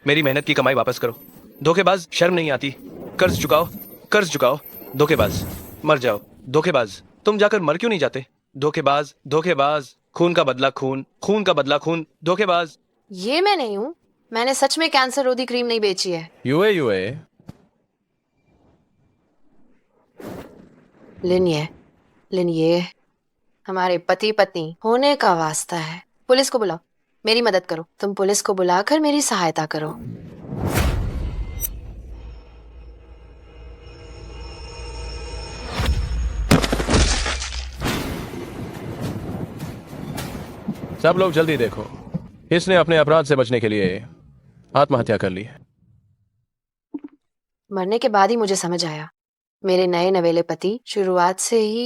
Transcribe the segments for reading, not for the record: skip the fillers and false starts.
मेरी मेहनत की कमाई वापस करो। धोखेबाज, शर्म नहीं आती? कर्ज चुकाओ, कर्ज चुकाओ। धोखेबाज, मर जाओ। धोखेबाज, तुम जाकर मर क्यों नहीं जाते? धोखेबाज, धोखेबाज, खून का बदला खून, खून का बदला खून। धोखेबाज। ये मैं नहीं हूँ। मैंने सच में कैंसर रोधी क्रीम नहीं बेची है। यूए यूए, लिन ये हमारे पति पत्नी होने का वास्ता है। पुलिस को बुलाओ, मेरी मदद करो। तुम पुलिस को बुलाकर मेरी सहायता करो। सब लोग जल्दी देखो, इसने अपने अपराध से बचने के लिए आत्महत्या कर ली है। मरने के बाद ही मुझे समझ आया, मेरे नए नवेले पति शुरुआत से ही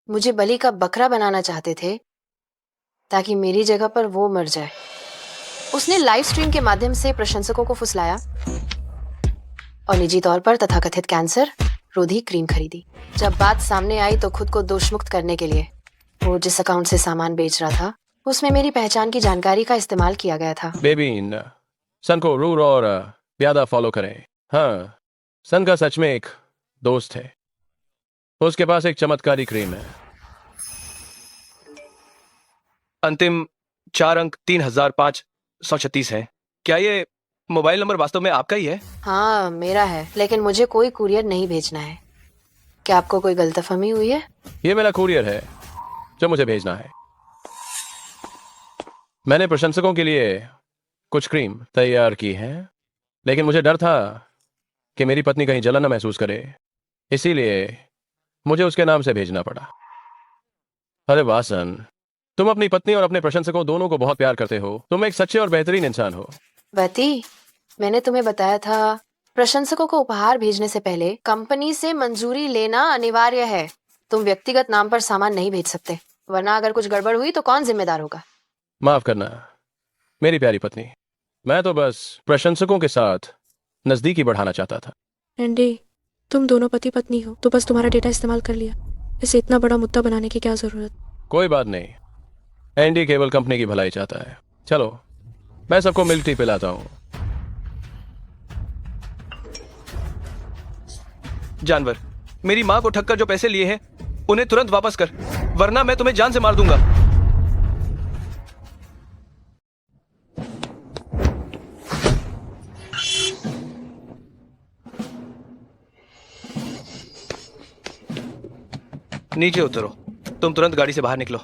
मुझे बलि का बकरा बनाना चाहते थे ताकि मेरी जगह पर वो मर जाए। उसने लाइव स्ट्रीम के माध्यम से प्रशंसकों को फुसलाया और निजी तौर पर तथाकथित कैंसर रोधी क्रीम खरीदी। जब बात सामने आई तो खुद को दोषमुक्त करने के लिए वो जिस अकाउंट से सामान बेच रहा था उसमें मेरी पहचान की जानकारी का इस्तेमाल किया गया था। बेबीन, सन को रूर और प्यादा फॉलो करें। हाँ, सन का सच में एक दोस्त है। उसके पास एक चमत्कारी क्रीम है। अंतिम 4 अंक 3536 है। क्या ये मोबाइल नंबर वास्तव में आपका ही है? हाँ, मेरा है, लेकिन मुझे कोई कुरियर नहीं भेजना है। क्या आपको कोई गलतफहमी हुई है? ये मेरा कुरियर है जो मुझे भेजना है। मैंने प्रशंसकों के लिए कुछ क्रीम तैयार की है, लेकिन मुझे डर था कि मेरी पत्नी कहीं जलन न महसूस करे, इसीलिए मुझे उसके नाम से भेजना पड़ा। अरे वाह सन, तुम अपनी पत्नी और अपने प्रशंसकों दोनों को बहुत प्यार करते हो। तुम एक सच्चे और बेहतरीन इंसान हो। वती, मैंने तुम्हें बताया था प्रशंसकों को उपहार भेजने से पहले कंपनी से मंजूरी लेना अनिवार्य है। तुम व्यक्तिगत नाम पर सामान नहीं भेज सकते, वरना अगर कुछ गड़बड़ हुई तो कौन जिम्मेदार होगा? माफ करना मेरी प्यारी पत्नी, मैं तो बस प्रशंसकों के साथ नजदीकी बढ़ाना चाहता था। एंडी, तुम दोनों पति पत्नी हो तो बस तुम्हारा डेटा इस्तेमाल कर लिया। इसे इतना बड़ा मुद्दा बनाने की क्या जरूरत? कोई बात नहीं, एंडी केवल कंपनी की भलाई चाहता है। चलो, मैं सबको मिल्क टी पिलाता हूँ। जानवर, मेरी माँ को ठक्कर जो पैसे लिए हैं उन्हें तुरंत वापस कर, वरना मैं तुम्हें जान से मार दूंगा। नीचे उतरो। तुम तुरंत गाड़ी से बाहर निकलो।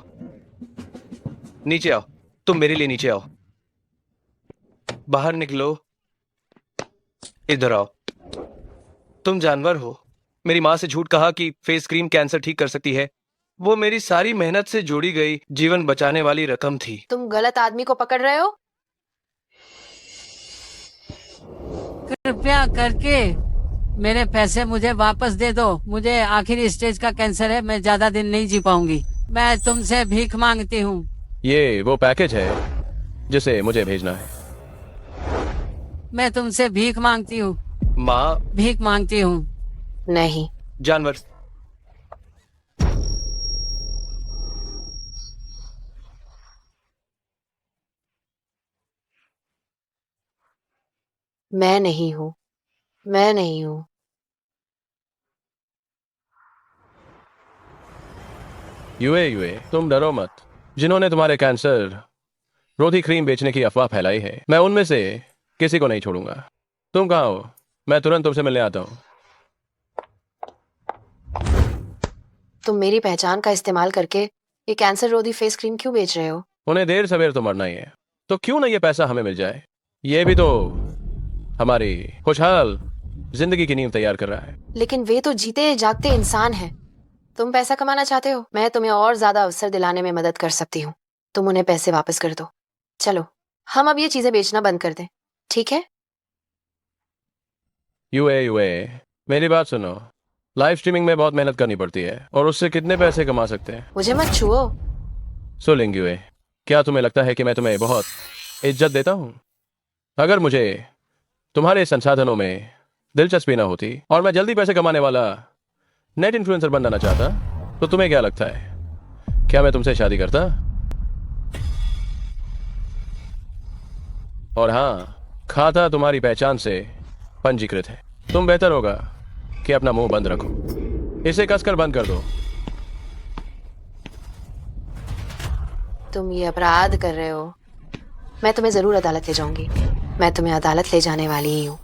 नीचे आओ। तुम मेरे लिए नीचे आओ। बाहर निकलो। इधर आओ। तुम जानवर हो। मेरी माँ से झूठ कहा कि फेस क्रीम कैंसर ठीक कर सकती है। वो मेरी सारी मेहनत से जोड़ी गई जीवन बचाने वाली रकम थी। तुम गलत आदमी को पकड़ रहे हो। कृपया करके मेरे पैसे मुझे वापस दे दो। मुझे आखिरी स्टेज का कैंसर है, मैं ज्यादा दिन नहीं जी पाऊंगी। मैं तुमसे भीख मांगती हूँ। ये वो पैकेज है जिसे मुझे भेजना है। मैं तुमसे भीख मांगती हूँ, माँ। भीख मांगती हूँ। नहीं, जानवर। मैं नहीं हूँ, मैं नहीं हूँ। यूए यूए, तुम डरो मत। जिन्होंने तुम्हारे कैंसर रोधी क्रीम बेचने की अफवाह फैलाई है, मैं उनमें से किसी को नहीं छोड़ूंगा। तुम कहाँ हो? मैं तुरंत तुमसे मिलने आता हूँ। तुम मेरी पहचान का इस्तेमाल करके ये कैंसर रोधी फेस क्रीम क्यों बेच रहे हो? उन्हें देर सवेर तो मरना ही है, तो क्यों ना ये पैसा हमें मिल जाए। ये भी तो हमारी खुशहाल जिंदगी की नींव तैयार कर रहा है। लेकिन वे तो जीते जागते इंसान हैं। तुम पैसा कमाना चाहते हो, मैं तुम्हें और ज्यादा अवसर दिलाने में मदद कर सकती हूँ। तुम उन्हें पैसे वापस कर दो। चलो, हम अब ये चीजें बेचना बंद कर दें, ठीक है? यूए यूए, मेरी बात सुनो। लाइव स्ट्रीमिंग में बहुत मेहनत करनी पड़ती है, और उससे कितने पैसे कमा सकते हैं। मुझे मत छुओ। सुलिंग यूए, क्या तुम्हें लगता है कि मैं तुम्हें बहुत इज्जत देता हूँ? अगर मुझे तुम्हारे संसाधनों में दिलचस्पी ना होती और मैं जल्दी पैसे कमाने वाला नेट इन्फ्लुएंसर बनना चाहता, तो तुम्हें क्या लगता है, क्या मैं तुमसे शादी करता? और हाँ, खाता तुम्हारी पहचान से पंजीकृत है। तुम बेहतर होगा कि अपना मुंह बंद रखो। इसे कसकर बंद कर दो। तुम ये अपराध कर रहे हो। मैं तुम्हें जरूर अदालत ले जाऊंगी। मैं तुम्हें अदालत ले जाने वाली ही हूँ।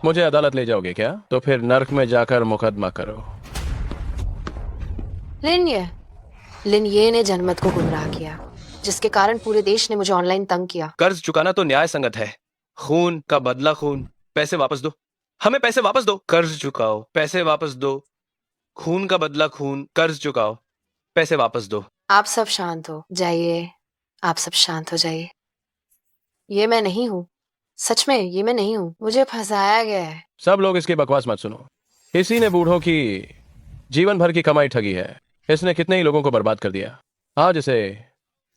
मुझे अदालत ले जाओगे क्या? तो फिर नर्क में जाकर मुकदमा करो। लिनये ने जनमत को गुमराह किया, जिसके कारण पूरे देश ने मुझे ऑनलाइन तंग किया। कर्ज चुकाना तो न्याय संगत है। खून का बदला खून। पैसे वापस दो, हमें पैसे वापस दो। कर्ज चुकाओ, पैसे वापस दो। खून का बदला खून। कर्ज चुकाओ, पैसे वापस दो। आप सब शांत हो जाइए। आप सब शांत हो जाइए। ये मैं नहीं हूँ। सच में ये मैं नहीं हूँ। मुझे फंसाया गया है। सब लोग इसकी बकवास मत सुनो। इसी ने बूढ़ों की जीवन भर की कमाई ठगी है। इसने कितने ही लोगों को बर्बाद कर दिया। आज इसे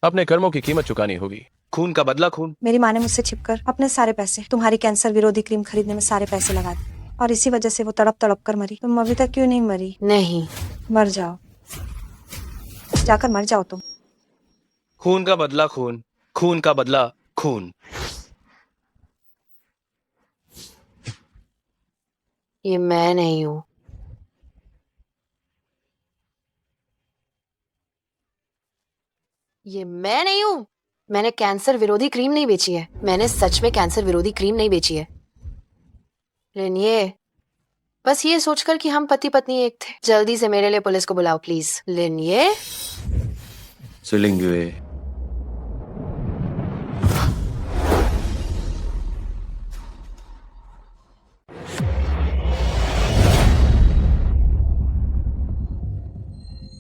अपने कर्मों की कीमत चुकानी होगी। खून का बदला खून। मेरी माँ ने मुझसे छिपकर अपने सारे पैसे तुम्हारी कैंसर विरोधी क्रीम खरीदने में सारे पैसे लगा दिए, और इसी वजह से वो तड़प तड़प कर मरी। तुम अभी तक क्यों नहीं मरी? नहीं, मर जाओ, जाकर मर जाओ तुम। खून का बदला खून। खून का बदला खून। ये मैं नहीं हूँ। ये मैं नहीं हूँ। मैंने कैंसर विरोधी क्रीम नहीं बेची है। मैंने सच में कैंसर विरोधी क्रीम नहीं बेची है। लिनये, बस ये सोचकर कि हम पति पत्नी एक थे। जल्दी से मेरे लिए पुलिस को बुलाओ प्लीज। लिनये, सिलिंगुए।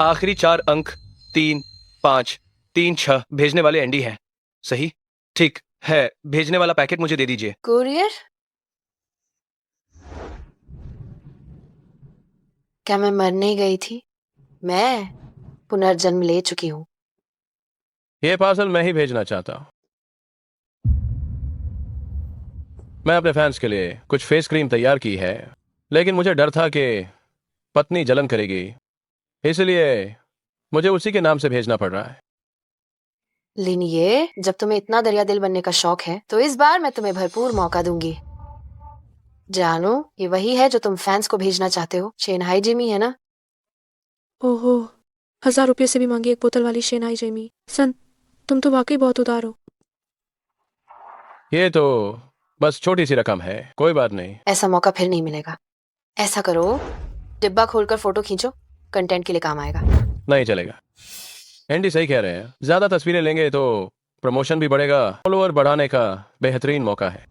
आखिरी 4 अंक 3, 5, 3, 6 भेजने वाले एंडी हैं। सही? ठीक है। भेजने वाला पैकेट मुझे दे दीजिए। कुरियर? क्या मैं मर नहीं गई थी? मैं पुनर्जन्म ले चुकी हूँ। यह पार्सल मैं ही भेजना चाहता हूं। मैं अपने फैंस के लिए कुछ फेस क्रीम तैयार की है, लेकिन मुझे डर था कि पत्नी जलन करेगी, इसलिए मुझे उसी के नाम से भेजना पड़ रहा है। लिनये, जब तुम्हें इतना दरिया दिल बनने का शौक है, तो इस बार मैं तुम्हें भरपूर मौका दूंगी। जानू, ये वही है जो तुम फैंस को भेजना चाहते हो। शेनहाई जिमी है ना? ओहो, 1000 रुपये से भी मांगी एक बोतल वाली शेनाई जेमी। सन, तुम तो वाकई बहुत उदार हो। ये तो बस छोटी सी रकम है, कोई बात नहीं। ऐसा मौका फिर नहीं मिलेगा। ऐसा करो, डिब्बा खोलकर फोटो खींचो, कंटेंट के लिए काम आएगा। नहीं चलेगा। एंडी सही कह रहे हैं, ज्यादा तस्वीरें लेंगे तो प्रमोशन भी बढ़ेगा। फॉलोअर बढ़ाने का बेहतरीन मौका है।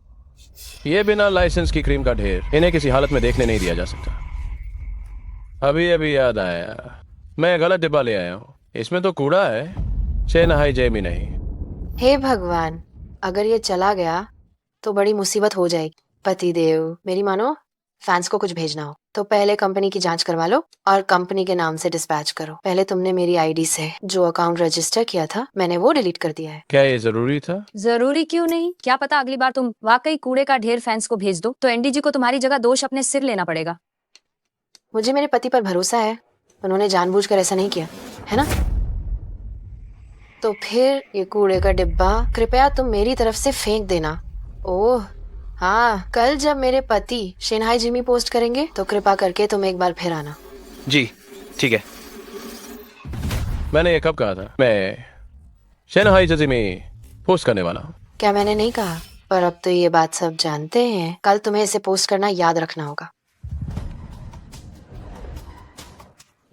ये बिना लाइसेंस की क्रीम का ढेर इन्हें किसी हालत में देखने नहीं दिया जा सकता। अभी अभी याद आया, मैं गलत डिब्बा ले आया हूँ। इसमें तो कूड़ा है, शेनहाई जेमी नहीं। हे भगवान, अगर ये चला गया तो बड़ी मुसीबत हो जाएगी। पतिदेव, मेरी मानो, फैंस को कुछ भेजना हो तो पहले कंपनी की जांच करवा लो और कंपनी के नाम से डिस्पैच करो। पहले तुमने मेरी आईडी से जो अकाउंट रजिस्टर किया था, मैंने वो डिलीट कर दिया है। क्या ये जरूरी था? जरूरी क्यों नहीं? क्या पता अगली बार तुम वाकई कूड़े का ढेर फैंस को भेज दो तो एनडी जी को तुम्हारी जगह दोष अपने सिर लेना पड़ेगा। मुझे मेरे पति पर भरोसा है, उन्होंने जानबूझकर ऐसा नहीं किया, है ना? तो फिर ये कूड़े का डिब्बा कृपया तुम मेरी तरफ से फेंक देना। ओह हाँ, कल जब मेरे पति शेनहाई जिमी पोस्ट करेंगे तो कृपा करके तुम एक बार फिर आना। जी ठीक है। मैंने ये कब कहा था? मैं शेनहाई जेमी पोस्ट करने वाला हूँ। क्या मैंने नहीं कहा? पर अब तो ये बात सब जानते हैं। कल तुम्हें इसे पोस्ट करना याद रखना होगा।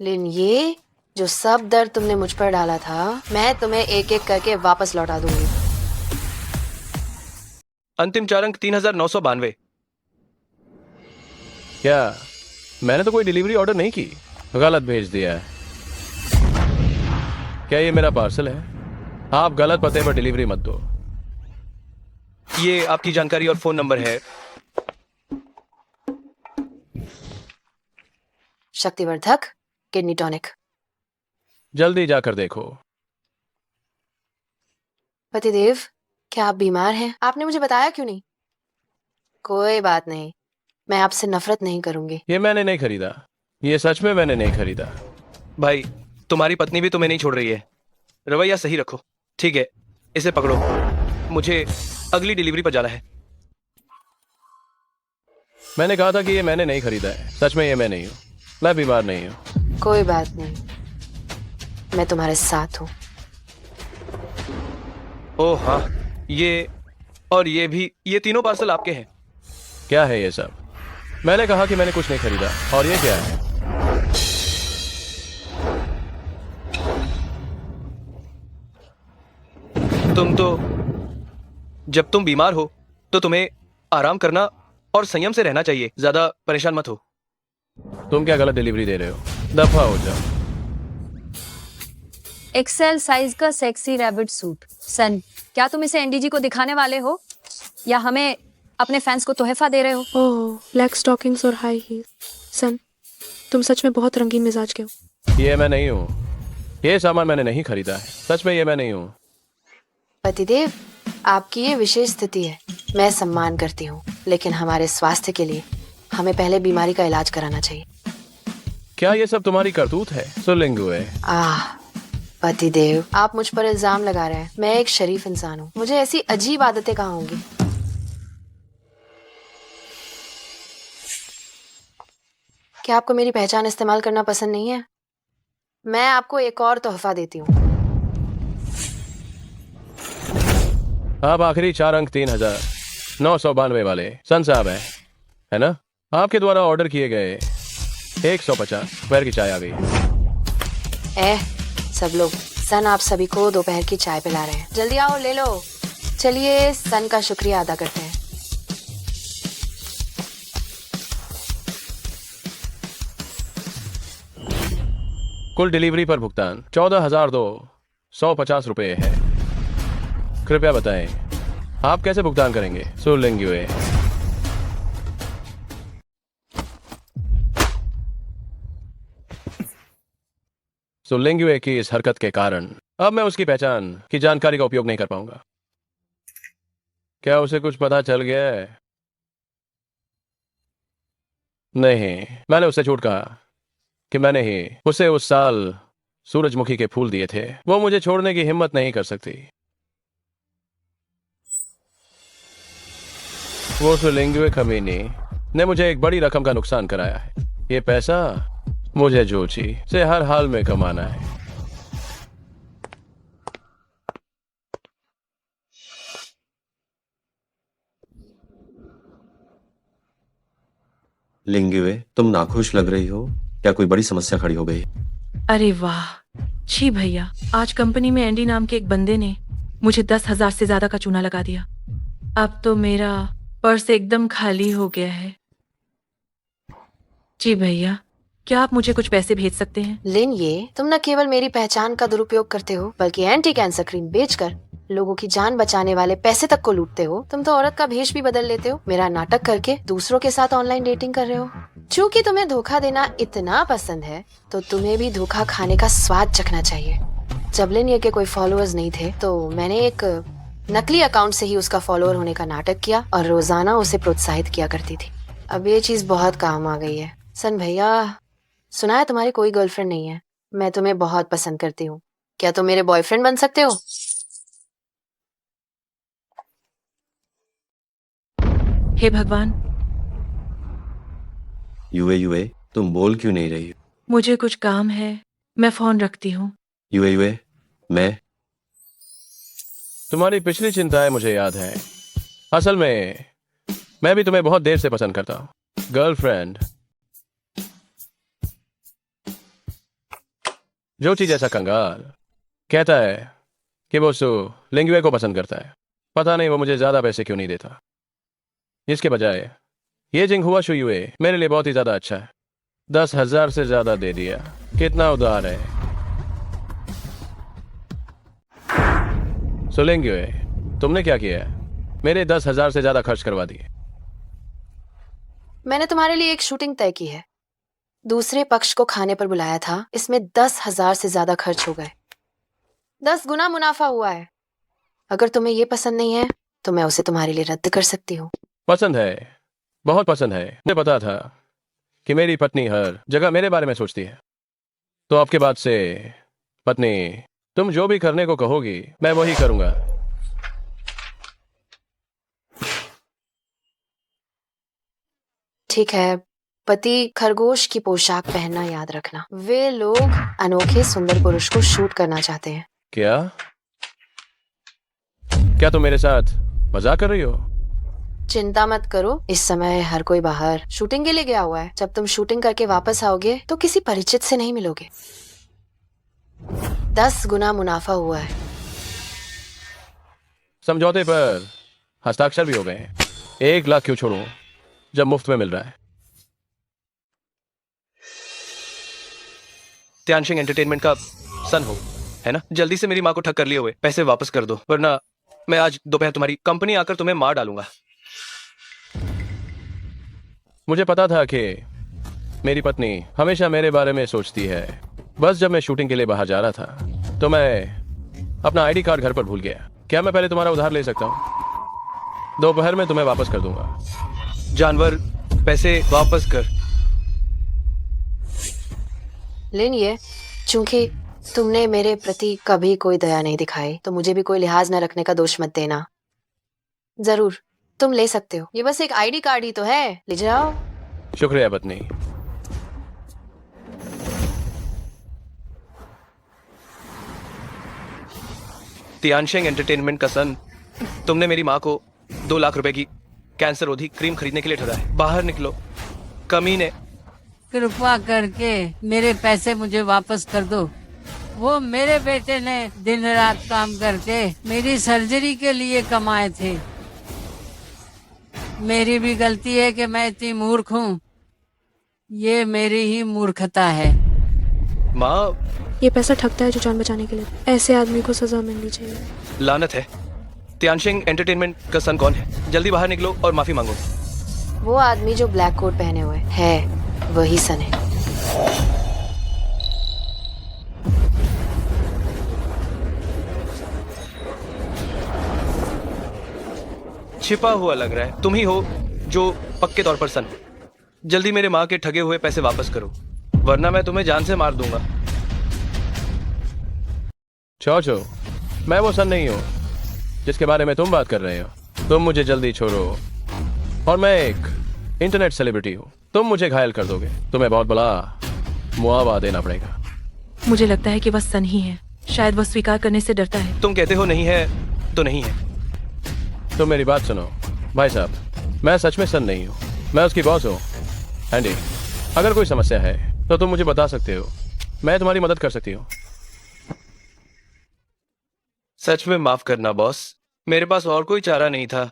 लेकिन ये जो सब दर्द तुमने मुझ पर डाला था, मैं तुम्हें एक एक करके वापस लौटा दूंगी। अंतिम 4 अंक 3992। क्या मैंने तो कोई डिलीवरी ऑर्डर नहीं की? गलत भेज दिया है। क्या ये मेरा पार्सल है? आप गलत पते पर डिलीवरी मत दो। ये आपकी जानकारी और फोन नंबर है। शक्तिवर्धक किडनी टॉनिक। जल्दी जाकर देखो। पतिदेव, क्या आप बीमार हैं? आपने मुझे बताया क्यों नहीं? कोई बात नहीं, मैं आपसे नफरत नहीं करूंगी। ये मैंने नहीं खरीदा, ये सच में मैंने नहीं खरीदा। भाई, तुम्हारी पत्नी भी तुम्हें नहीं छोड़ रही है। रवैया सही रखो, ठीक है? इसे पकड़ो, मुझे अगली डिलीवरी पर जाना है। मैंने कहा था कि ये मैंने नहीं खरीदा है। सच में ये मैं नहीं हूँ, मैं बीमार नहीं हूँ। कोई बात नहीं, मैं तुम्हारे साथ हूँ। ओह हाँ, ये और ये भी, ये तीनों पार्सल आपके हैं। क्या है ये सब? मैंने कहा कि मैंने कुछ नहीं खरीदा। और ये क्या है? तुम तो, जब तुम बीमार हो तो तुम्हें आराम करना और संयम से रहना चाहिए। ज्यादा परेशान मत हो। तुम क्या गलत डिलीवरी दे रहे हो? दफा हो जाओ। एक्सेल साइज का सेक्सी रैबिट सूट। सन, क्या तुम इसे एनडीजी को दिखाने वाले हो या हमें अपने फैंस को तोहफा दे रहे हो? ओह, ब्लैक स्टॉकिंग्स और हाई हील। सन, तुम सच में बहुत रंगीन मिजाज के हो। ये मैं नहीं हूँ। ये सामान मैंने नहीं खरीदा है। सच में ये मैं नहीं हूँ। पतिदेव, आपकी ये विशेष स्थिति है, मैं सम्मान करती हूँ, लेकिन हमारे स्वास्थ्य के लिए हमें पहले बीमारी का इलाज कराना चाहिए। क्या ये सब तुम्हारी करतूत है? सुलिंगुए, पतिदेव, आप मुझ पर इल्जाम लगा रहे हैं। मैं एक शरीफ इंसान हूँ, मुझे ऐसी अजीब आदतें कहाँ होंगी। क्या आपको मेरी पहचान इस्तेमाल करना पसंद नहीं है? मैं आपको एक और तोहफा देती हूँ। आप आखिरी 4 अंक 3992 वाले सन साहब हैं, है ना? आपके द्वारा ऑर्डर किए गए 150 दोपहर की चाय आ गई। सब लोग, सन आप सभी को दोपहर की चाय पिला रहे हैं। जल्दी आओ, ले लो। चलिए सन का शुक्रिया अदा करते हैं। कुल डिलीवरी पर भुगतान 14,250 रुपये है। कृपया बताएं, आप कैसे भुगतान करेंगे? सुलिंगुए, सुलिंगुए की इस हरकत के कारण अब मैं उसकी पहचान की जानकारी का उपयोग नहीं कर पाऊंगा। क्या उसे कुछ पता चल गया है? नहीं, मैंने उससे झूठ कहा कि मैंने ही उसे उस साल सूरजमुखी के फूल दिए थे। वो मुझे छोड़ने की हिम्मत नहीं कर सकती। वो सुलिंगुए कमीनी ने मुझे एक बड़ी रकम का नुकसान कराया है। ये पैसा मुझे जोची से हर हाल में कमाना है। लिंगुए, तुम नाखुश लग रही हो। क्या कोई बड़ी समस्या खड़ी हो गई? अरे वाह, छी भैया, आज कंपनी में एंडी नाम के एक बंदे ने मुझे 10,000 से ज्यादा का चूना लगा दिया। अब तो मेरा पर्स एकदम खाली हो गया है। जी भैया, क्या आप मुझे कुछ पैसे भेज सकते हैं? लिन, ये तुम न केवल मेरी पहचान का दुरुपयोग करते हो, बल्कि एंटी कैंसर क्रीम बेचकर लोगों की जान बचाने वाले पैसे तक को लूटते हो। तुम तो औरत का भेष भी बदल लेते हो। मेरा नाटक करके दूसरों के साथ ऑनलाइन डेटिंग कर रहे हो। चूंकि तुम्हें धोखा देना इतना पसंद है, तो तुम्हें भी धोखा खाने का स्वाद चखना चाहिए। जब लिन ये के कोई फॉलोअर्स नहीं थे, तो मैंने एक नकली अकाउंट से ही उसका फॉलोअर होने का नाटक किया और रोजाना उसे प्रोत्साहित किया करती थी। अब ये चीज बहुत काम आ गई है। सन भैया, सुना है तुम्हारी कोई गर्लफ्रेंड नहीं है। मैं तुम्हें बहुत पसंद करती हूँ। क्या तुम मेरे बॉयफ्रेंड बन सकते हो? हे भगवान, युए, तुम बोल क्यों नहीं रही? मुझे कुछ काम है, मैं फोन रखती हूँ। युए, मैं तुम्हारी पिछली चिंताएं मुझे याद हैं। असल में मैं भी तुम्हें बहुत देर से पसंद करता हूँ। गर्लफ्रेंड, जो चीज ऐसा कंगाल कहता है कि वो लिंगुए को पसंद करता है। पता नहीं वो मुझे ज्यादा पैसे क्यों नहीं देता। इसके बजाय ये जिंग हुआ शुयुए मेरे लिए बहुत ही ज्यादा अच्छा है। 10,000 से ज्यादा दे दिया। कितना उदार है। सुलिंगुए, तुमने क्या किया है? मेरे 10,000 से ज्यादा खर्च करवा दिए। मैंने तुम्हारे लिए एक शूटिंग तय की है। दूसरे पक्ष को खाने पर बुलाया था। इसमें 10,000 से ज्यादा खर्च हो गए। 10 गुना मुनाफा हुआ है। अगर तुम्हें ये पसंद नहीं है, तो मैं उसे तुम्हारे लिए रद्द कर सकती हूँ। पसंद है, बहुत पसंद है। मुझे पता था कि मेरी पत्नी हर जगह मेरे बारे में सोचती है। तो आपके बाद से पत्नी, तुम जो भी करने को कहोगी मैं वही करूंगा। ठीक है, पति खरगोश की पोशाक पहनना याद रखना। वे लोग अनोखे सुंदर पुरुष को शूट करना चाहते हैं। क्या क्या तुम मेरे साथ मजाक कर रही हो? चिंता मत करो, इस समय हर कोई बाहर शूटिंग के लिए गया हुआ है। जब तुम शूटिंग करके वापस आओगे तो किसी परिचित से नहीं मिलोगे। 10 गुना मुनाफा हुआ है। समझौते पर हस्ताक्षर भी हो गए हैं। 1 लाख क्यों छोड़ूं जब मुफ्त में मिल रहा है? त्यानशिंग एंटरटेनमेंट का सन हो, है ना? जल्दी से मेरी माँ को ठग कर लिए हुए पैसे वापस कर दो, वरना मैं आज दोपहर तुम्हारी कंपनी आकर तुम्हें मार डालूंगा। मुझे पता था कि मेरी पत्नी हमेशा मेरे बारे में सोचती है। बस जब मैं शूटिंग के लिए बाहर जा रहा था तो मैं अपना आईडी कार्ड घर पर भूल गया। क्या मैं पहले तुम्हारा उधार ले सकता हूँ? दोपहर में तुम्हें वापस कर दूंगा। जानवर, पैसे वापस कर। लिन, ये चूंकि तुमने मेरे प्रति कभी कोई दया नहीं दिखाई तो मुझे भी कोई लिहाज न रखने का दोष मत देना। जरूर तुम ले सकते हो, ये बस एक आईडी कार्ड ही तो है, ले जाओ। शुक्रिया पत्नी। त्यानशिंग एंटरटेनमेंट का सन, तुमने मेरी माँ को 2 लाख रुपए की कैंसर रोधी क्रीम खरीदने के लिए ठगा है। बाहर निकलो कमीने। कृपा करके मेरे पैसे मुझे वापस कर दो। वो मेरे बेटे ने दिन रात काम करके मेरी सर्जरी के लिए कमाए थे। मेरी भी गलती है कि मैं इतनी मूर्ख हूँ। ये मेरी ही मूर्खता है। माँ, ये पैसा ठगता है जो जान बचाने के लिए। ऐसे आदमी को सजा मिलनी चाहिए। लानत है। त्यानशिंग एंटरटेनमेंट का सन कौन है? जल्दी बाहर निकलो और माफी मांगो। वो आदमी जो ब्लैक कोट पहने हुए है, वही सन है। छिपा हुआ लग रहा है। तुम ही हो जो पक्के तौर पर सन हो। जल्दी मेरे माँ के ठगे हुए पैसे वापस करो, वरना मैं तुम्हें जान से मार दूंगा। चो मैं वो सन नहीं हूँ जिसके बारे में तुम बात कर रहे हो। तुम मुझे जल्दी छोड़ो। और मैं एक इंटरनेट सेलिब्रिटी हूँ। तुम मुझे घायल कर दोगे, तुम्हें बहुत बड़ा मुआवजा देना पड़ेगा। मुझे लगता है कि वह सन ही है। शायद वह स्वीकार करने से डरता है। तुम कहते हो नहीं है तो नहीं है। तुम मेरी बात सुनो भाई साहब, मैं सच में सन नहीं हूँ। मैं उसकी बॉस हूँ। एंडी, अगर कोई समस्या है तो तुम मुझे बता सकते हो। मैं तुम्हारी मदद कर सकती हूँ। सच में माफ करना बॉस, मेरे पास और कोई चारा नहीं था।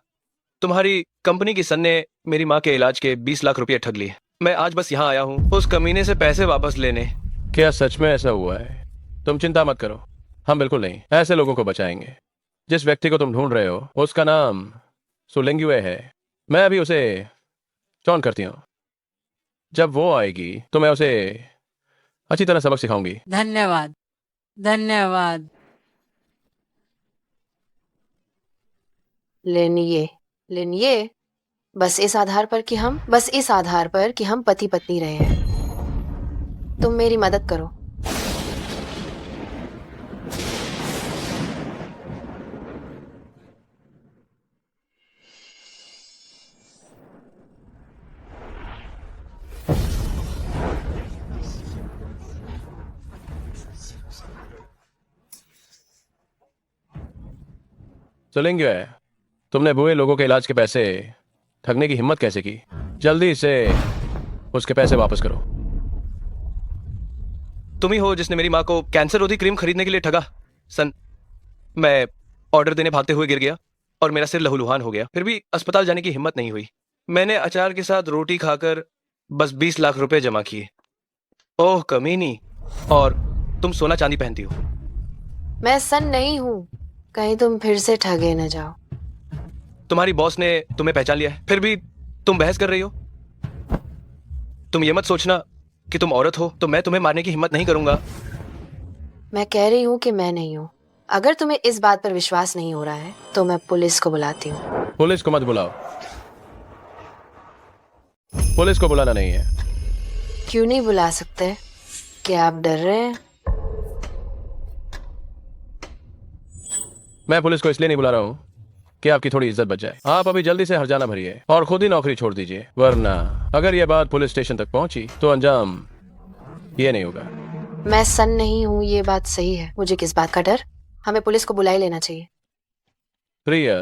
तुम्हारी कंपनी की सन ने मेरी माँ के इलाज के 20 लाख रुपए ठग लिए। मैं आज बस यहाँ आया हूँ उस कमीने से पैसे वापस लेने। क्या सच में ऐसा हुआ है? तुम चिंता मत करो, हम बिल्कुल नहीं ऐसे लोगों को बचाएंगे। जिस व्यक्ति को तुम ढूंढ रहे हो उसका नाम सुलेंग्युए है। मैं अभी उसे चौन करती हूँ। जब वो आएगी तो मैं उसे अच्छी तरह सबक सिखाऊंगी। धन्यवाद, धन्यवाद। लिन, बस इस आधार पर कि हम पति पत्नी रहे हैं, तुम मेरी मदद करो। सुलेंग्युए, तुमने बुरे लोगों के इलाज के पैसे ठगने की हिम्मत कैसे की? जल्दी से उसके पैसे वापस करो। तुम ही हो जिसने मेरी माँ को कैंसर रोधी क्रीम खरीदने के लिए ठगा। सन, मैं ऑर्डर देने भागते हुए गिर गया और मेरा सिर लहूलुहान हो गया। फिर भी अस्पताल जाने की हिम्मत नहीं हुई। मैंने अचार के साथ रोटी खाकर बस 20 लाख रुपए जमा किए। ओह कमीनी, और तुम सोना चांदी पहनती हो। मैं सन नहीं हूँ, कहीं तुम फिर से ठगे न जाओ। तुम्हारी बॉस ने तुम्हें पहचान लिया है, फिर भी तुम बहस कर रही हो। तुम ये मत सोचना कि तुम औरत हो तो मैं तुम्हें मारने की हिम्मत नहीं करूंगा। मैं कह रही हूँ कि मैं नहीं हूँ। अगर तुम्हें इस बात पर विश्वास नहीं हो रहा है तो मैं पुलिस को बुलाती हूँ। पुलिस को मत बुलाओ। पुलिस को बुलाना नहीं है। क्यों नहीं बुला सकते? क्या आप डर रहे हैं? मैं पुलिस को इसलिए नहीं बुला रहा हूं कि आपकी थोड़ी इज्जत बच जाए। आप अभी जल्दी से हर्जाना भरिए और खुद ही नौकरी छोड़ दीजिए, वरना अगर ये बात पुलिस स्टेशन तक पहुंची तो अंजाम ये नहीं होगा। मैं सन नहीं हूँ, ये बात सही है। मुझे किस बात का डर? हमें पुलिस को बुला ही लेना चाहिए। प्रिया,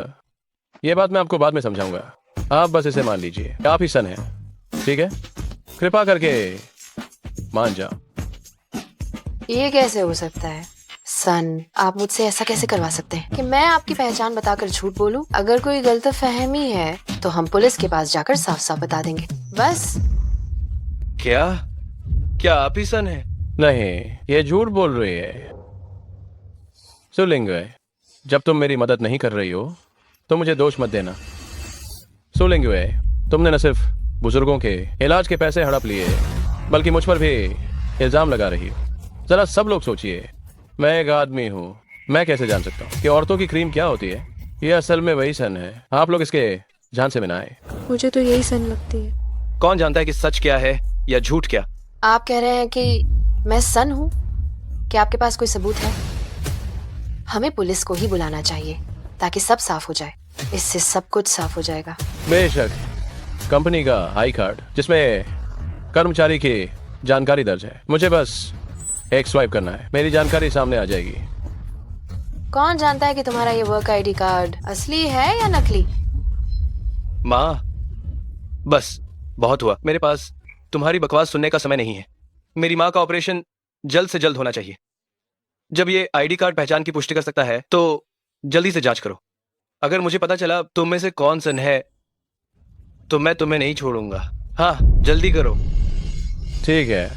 ये बात मैं आपको बाद में समझाऊंगा, आप बस इसे मान लीजिए, आप ही सन हैं, ठीक है? कृपा करके मान जाओ। ये कैसे हो सकता है? सन, आप मुझसे ऐसा कैसे करवा सकते हैं कि मैं आपकी पहचान बताकर झूठ बोलूं? अगर कोई गलतफहमी है तो हम पुलिस के पास जाकर साफ साफ बता देंगे, बस। क्या क्या आप ही सन है? नहीं, ये झूठ बोल रही है। सुलिंगे, जब तुम मेरी मदद नहीं कर रही हो तो मुझे दोष मत देना। सुलिंगे, तुमने न सिर्फ बुजुर्गों के इलाज के पैसे हड़प लिए, बल्कि मुझ पर भी इल्जाम लगा रही हो। जरा सब लोग सोचिए, मैं एक आदमी हूँ, मैं कैसे जान सकता हूँ कि औरतों की क्रीम क्या होती है? ये असल में वही सन है, आप लोग इसके जान से बिना आए। मुझे तो यही सन लगती है। कौन जानता है कि सच क्या है या झूठ क्या? आप कह रहे हैं कि मैं सन हूँ? क्या आपके पास कोई सबूत है? हमें पुलिस को ही बुलाना चाहिए ताकि सब साफ हो जाए। इससे सब कुछ साफ हो जाएगा। बेशक, कंपनी का आई कार्ड जिसमें कर्मचारी की जानकारी दर्ज है, मुझे बस एक स्वाइप करना है, मेरी जानकारी सामने आ जाएगी। कौन जानता है कि तुम्हारा ये वर्क आईडी कार्ड असली है या नकली? माँ, बस बहुत हुआ। मेरे पास तुम्हारी बकवास सुनने का समय नहीं है। मेरी माँ का ऑपरेशन जल्द से जल्द होना चाहिए। जब ये आईडी कार्ड पहचान की पुष्टि कर सकता है तो जल्दी से जांच करो। अगर मुझे पता चला तुम में से कौन सन है तो मैं तुम्हें नहीं छोड़ूंगा। हाँ, जल्दी करो। ठीक है,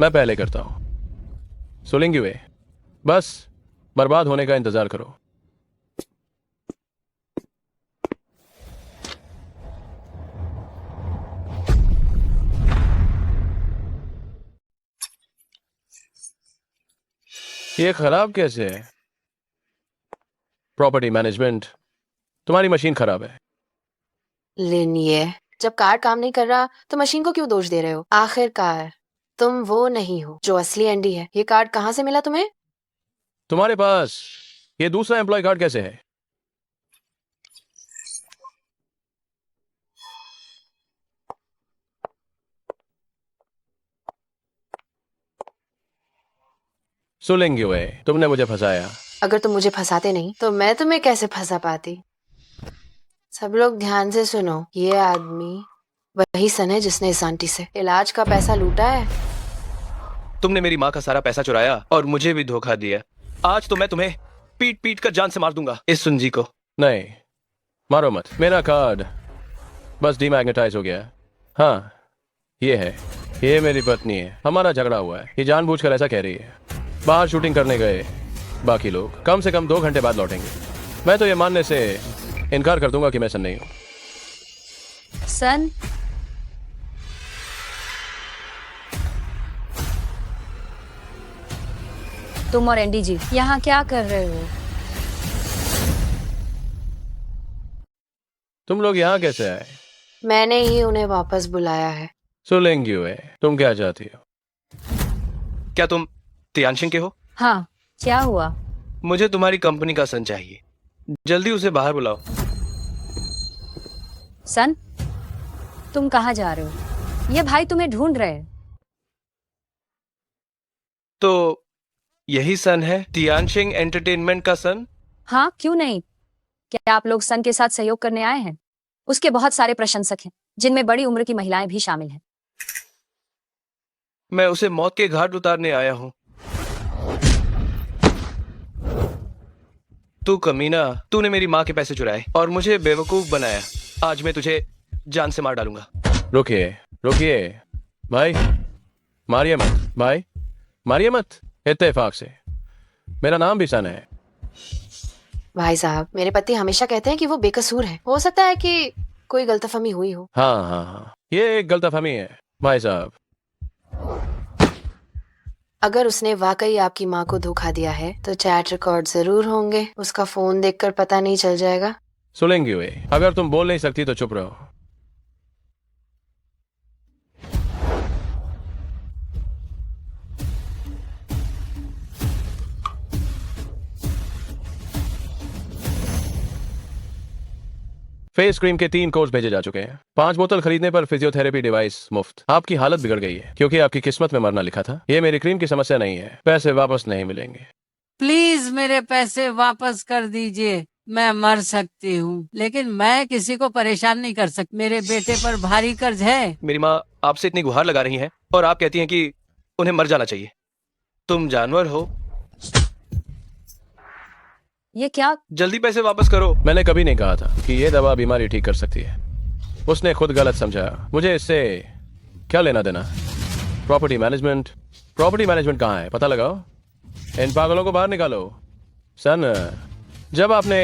मैं पहले करता हूँ। सुलिंगे, बस बर्बाद होने का इंतजार करो। ये खराब कैसे है? प्रॉपर्टी मैनेजमेंट, तुम्हारी मशीन खराब है। लिन, ये जब कार्ड काम नहीं कर रहा तो मशीन को क्यों दोष दे रहे हो? आखिरकार तुम वो नहीं हो जो असली एंडी है। ये कार्ड कहाँ से मिला तुम्हें? तुम्हारे पास ये दूसरा एम्प्लॉय कार्ड कैसे है? सुलिंगे, तुमने मुझे फंसाया। अगर तुम मुझे फंसाते नहीं तो मैं तुम्हें कैसे फंसा पाती? सब लोग ध्यान से सुनो, ये आदमी वही सन है जिसने इस आंटी से इलाज का पैसा लूटा है। तुमने मेरी माँ का सारा पैसा चुराया और मुझे भी धोखा दिया। आज तो मैं तुम्हें पीट पीट कर जान से मार दूंगा, इस सुंजी को। नहीं, मारो मत, मेरा कार्ड बस डीमैग्नेटाइज हो गया। हाँ, ये है, ये मेरी पत्नी है, हमारा झगड़ा हुआ है, ये जानबूझकर ऐसा कह रही है। बाहर शूटिंग करने गए बाकी लोग कम से कम 2 घंटे बाद लौटेंगे। मैं तो ये मानने से इनकार कर दूंगा कि मैं सन नहीं हूं। सन, तुम और एंडी जी यहाँ क्या कर रहे हो? तुम लोग यहाँ कैसे आए? मैंने ही उन्हें वापस बुलाया है। सुलिंगे, तुम क्या चाहती हो? क्या तुम तियानशिंग के हो? हाँ, क्या हुआ? मुझे तुम्हारी कंपनी का सन चाहिए, जल्दी उसे बाहर बुलाओ। सन, तुम कहाँ जा रहे हो? ये भाई तुम्हें ढूंढ रहे हैं। तो यही सन है तियानशिंग एंटरटेनमेंट का सन? हाँ, क्यों नहीं? क्या आप लोग सन के साथ सहयोग करने आए हैं? उसके बहुत सारे प्रशंसक हैं, जिनमें बड़ी उम्र की महिलाएं भी शामिल हैं। मैं उसे मौत के घाट उतारने आया हूँ। तू कमीना, तूने मेरी माँ के पैसे चुराए और मुझे बेवकूफ बनाया। आज मैं तुझे जान से मार डालूंगा। रुकिए रुकिए भाई, मारिए मत भाई, मारिए मत। इत्तेफाक से मेरा नाम भी सन है। भाई साहब, मेरे पति हमेशा कहते हैं कि वो बेकसूर है। हो सकता है कि कोई गलतफहमी हुई हो। हाँ हाँ हाँ, ये एक गलतफहमी है भाई साहब। अगर उसने वाकई आपकी माँ को धोखा दिया है तो चैट रिकॉर्ड जरूर होंगे। उसका फोन देखकर पता नहीं चल जाएगा? सुलेंगे, अगर तुम बोल नहीं सकती तो चुप रहो। फेस क्रीम के 3 कोर्स भेजे जा चुके हैं। 5 बोतल खरीदने पर फिजियोथेरेपी डिवाइस मुफ्त। आपकी हालत बिगड़ गई है क्योंकि आपकी किस्मत में मरना लिखा था। ये मेरी क्रीम की समस्या नहीं है, पैसे वापस नहीं मिलेंगे। प्लीज मेरे पैसे वापस कर दीजिए। मैं मर सकती हूँ लेकिन मैं किसी को परेशान नहीं कर सकती। मेरे बेटे पर भारी कर्ज है। मेरी माँ आपसे इतनी गुहार लगा रही हैं और आप कहती हैं कि उन्हें मर जाना चाहिए। तुम जानवर हो। ये क्या? जल्दी पैसे वापस करो। मैंने कभी नहीं कहा था कि ये दवा बीमारी ठीक कर सकती है। उसने खुद गलत समझा। मुझे इससे क्या लेना देना? प्रॉपर्टी मैनेजमेंट कहाँ है? पता लगाओ। इन पागलों को बाहर निकालो। सन, जब आपने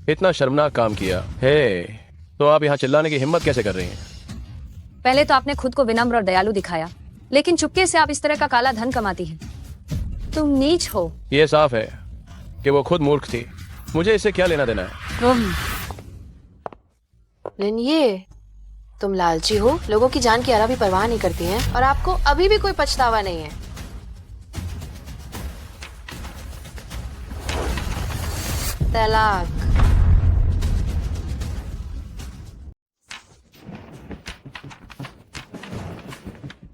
इतना शर्मनाक काम किया है तो आप यहाँ चिल्लाने की हिम्मत कैसे कर रही हैं? पहले तो आपने खुद को विनम्र और दयालु दिखाया, लेकिन चुपके से आप इस तरह का काला धन कमाती हैं। तुम नीच हो। ये साफ है कि वो खुद मूर्ख थी। मुझे इससे क्या लेना देना है? तुम लेकिन ये तुम लालची हो, लोगों की जान की जरा भी परवाह नहीं करती हैं और आपको अभी भी कोई पछतावा नहीं है। तलाक।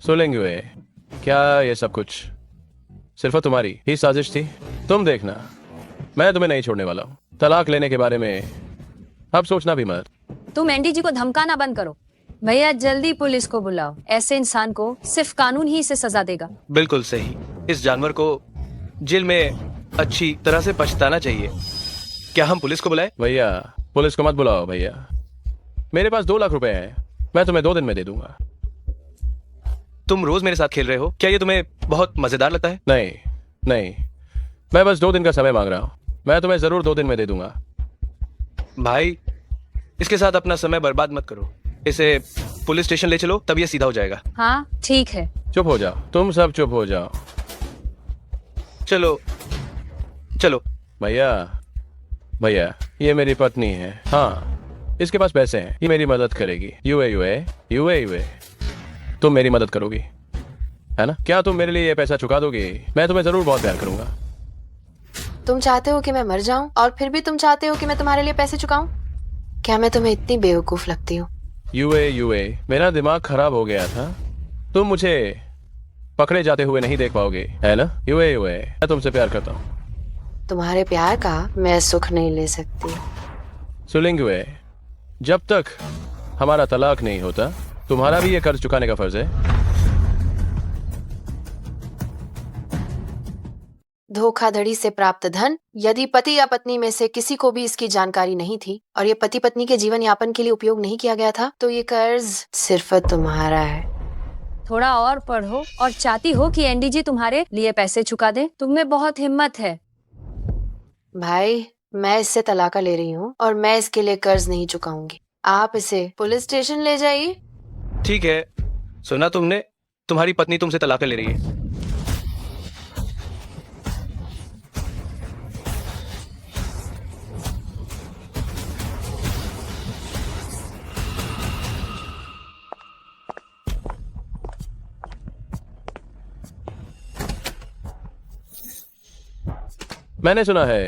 सुलेंगे वे, क्या ये सब कुछ सिर्फ तुम्हारी ही साजिश थी? तुम देखना, मैं तुम्हें नहीं छोड़ने वाला हूँ। तलाक लेने के बारे में अब सोचना भी मत। तुम एंडी जी को धमकाना बंद करो। भैया जल्दी पुलिस को बुलाओ। ऐसे इंसान को सिर्फ कानून ही इसे सजा देगा। बिल्कुल सही। इस जानवर को जेल में अच्छी तरह से पछताना चाहिए। क्या हम पुलिस को बुलाएं? भैया पुलिस को मत बुलाओ भैया। मेरे पास 2 लाख रुपए हैं, मैं तुम्हें 2 दिन में दे दूंगा। तुम रोज मेरे साथ खेल रहे हो, क्या ये तुम्हें बहुत मजेदार लगता है? नहीं, मैं बस 2 दिन का समय मांग रहा हूँ। मैं तुम्हें जरूर 2 दिन में दे दूंगा। भाई इसके साथ अपना समय बर्बाद मत करो। इसे पुलिस स्टेशन ले चलो, तब ये सीधा हो जाएगा। हाँ ठीक है। चुप हो जाओ, तुम सब चुप हो जाओ। चलो चलो। भैया ये मेरी पत्नी है। हाँ, इसके पास पैसे हैं, ये मेरी मदद करेगी। यूए तुम मेरी मदद करोगी, है ना? क्या तुम मेरे लिए ये पैसा चुका दोगी? मैं तुम्हें जरूर बहुत प्यार करूंगा। तुम चाहते हो कि मैं मर जाऊं और फिर भी तुम चाहते हो कि मैं तुम्हारे लिए पैसे चुकाऊं? क्या मैं तुम्हें इतनी बेवकूफ लगती हूँ? यूए मेरा दिमाग खराब हो गया था। तुम मुझे पकड़े जाते हुए नहीं देख पाओगे, है ना? यूए मैं तुमसे प्यार करता हूँ। तुम्हारे प्यार का मैं सुख नहीं ले सकती। सुलेंगे, जब तक हमारा तलाक नहीं होता तुम्हारा भी ये कर्ज चुकाने का फर्ज है। धोखाधड़ी से प्राप्त धन, यदि पति या पत्नी में से किसी को भी इसकी जानकारी नहीं थी और ये पति पत्नी के जीवन यापन के लिए उपयोग नहीं किया गया था, तो ये कर्ज सिर्फ तुम्हारा है। थोड़ा और पढ़ो और चाहती हो कि एंडी जी तुम्हारे लिए पैसे चुका दे। तुम्हें बहुत हिम्मत है। भाई मैं इससे तलाका ले रही हूँ और मैं इसके लिए कर्ज नहीं चुकाऊंगी। आप इसे पुलिस स्टेशन ले जाइए। ठीक है, सुना तुमने? तुम्हारी पत्नी तुमसे तलाक ले रही है। मैंने सुना है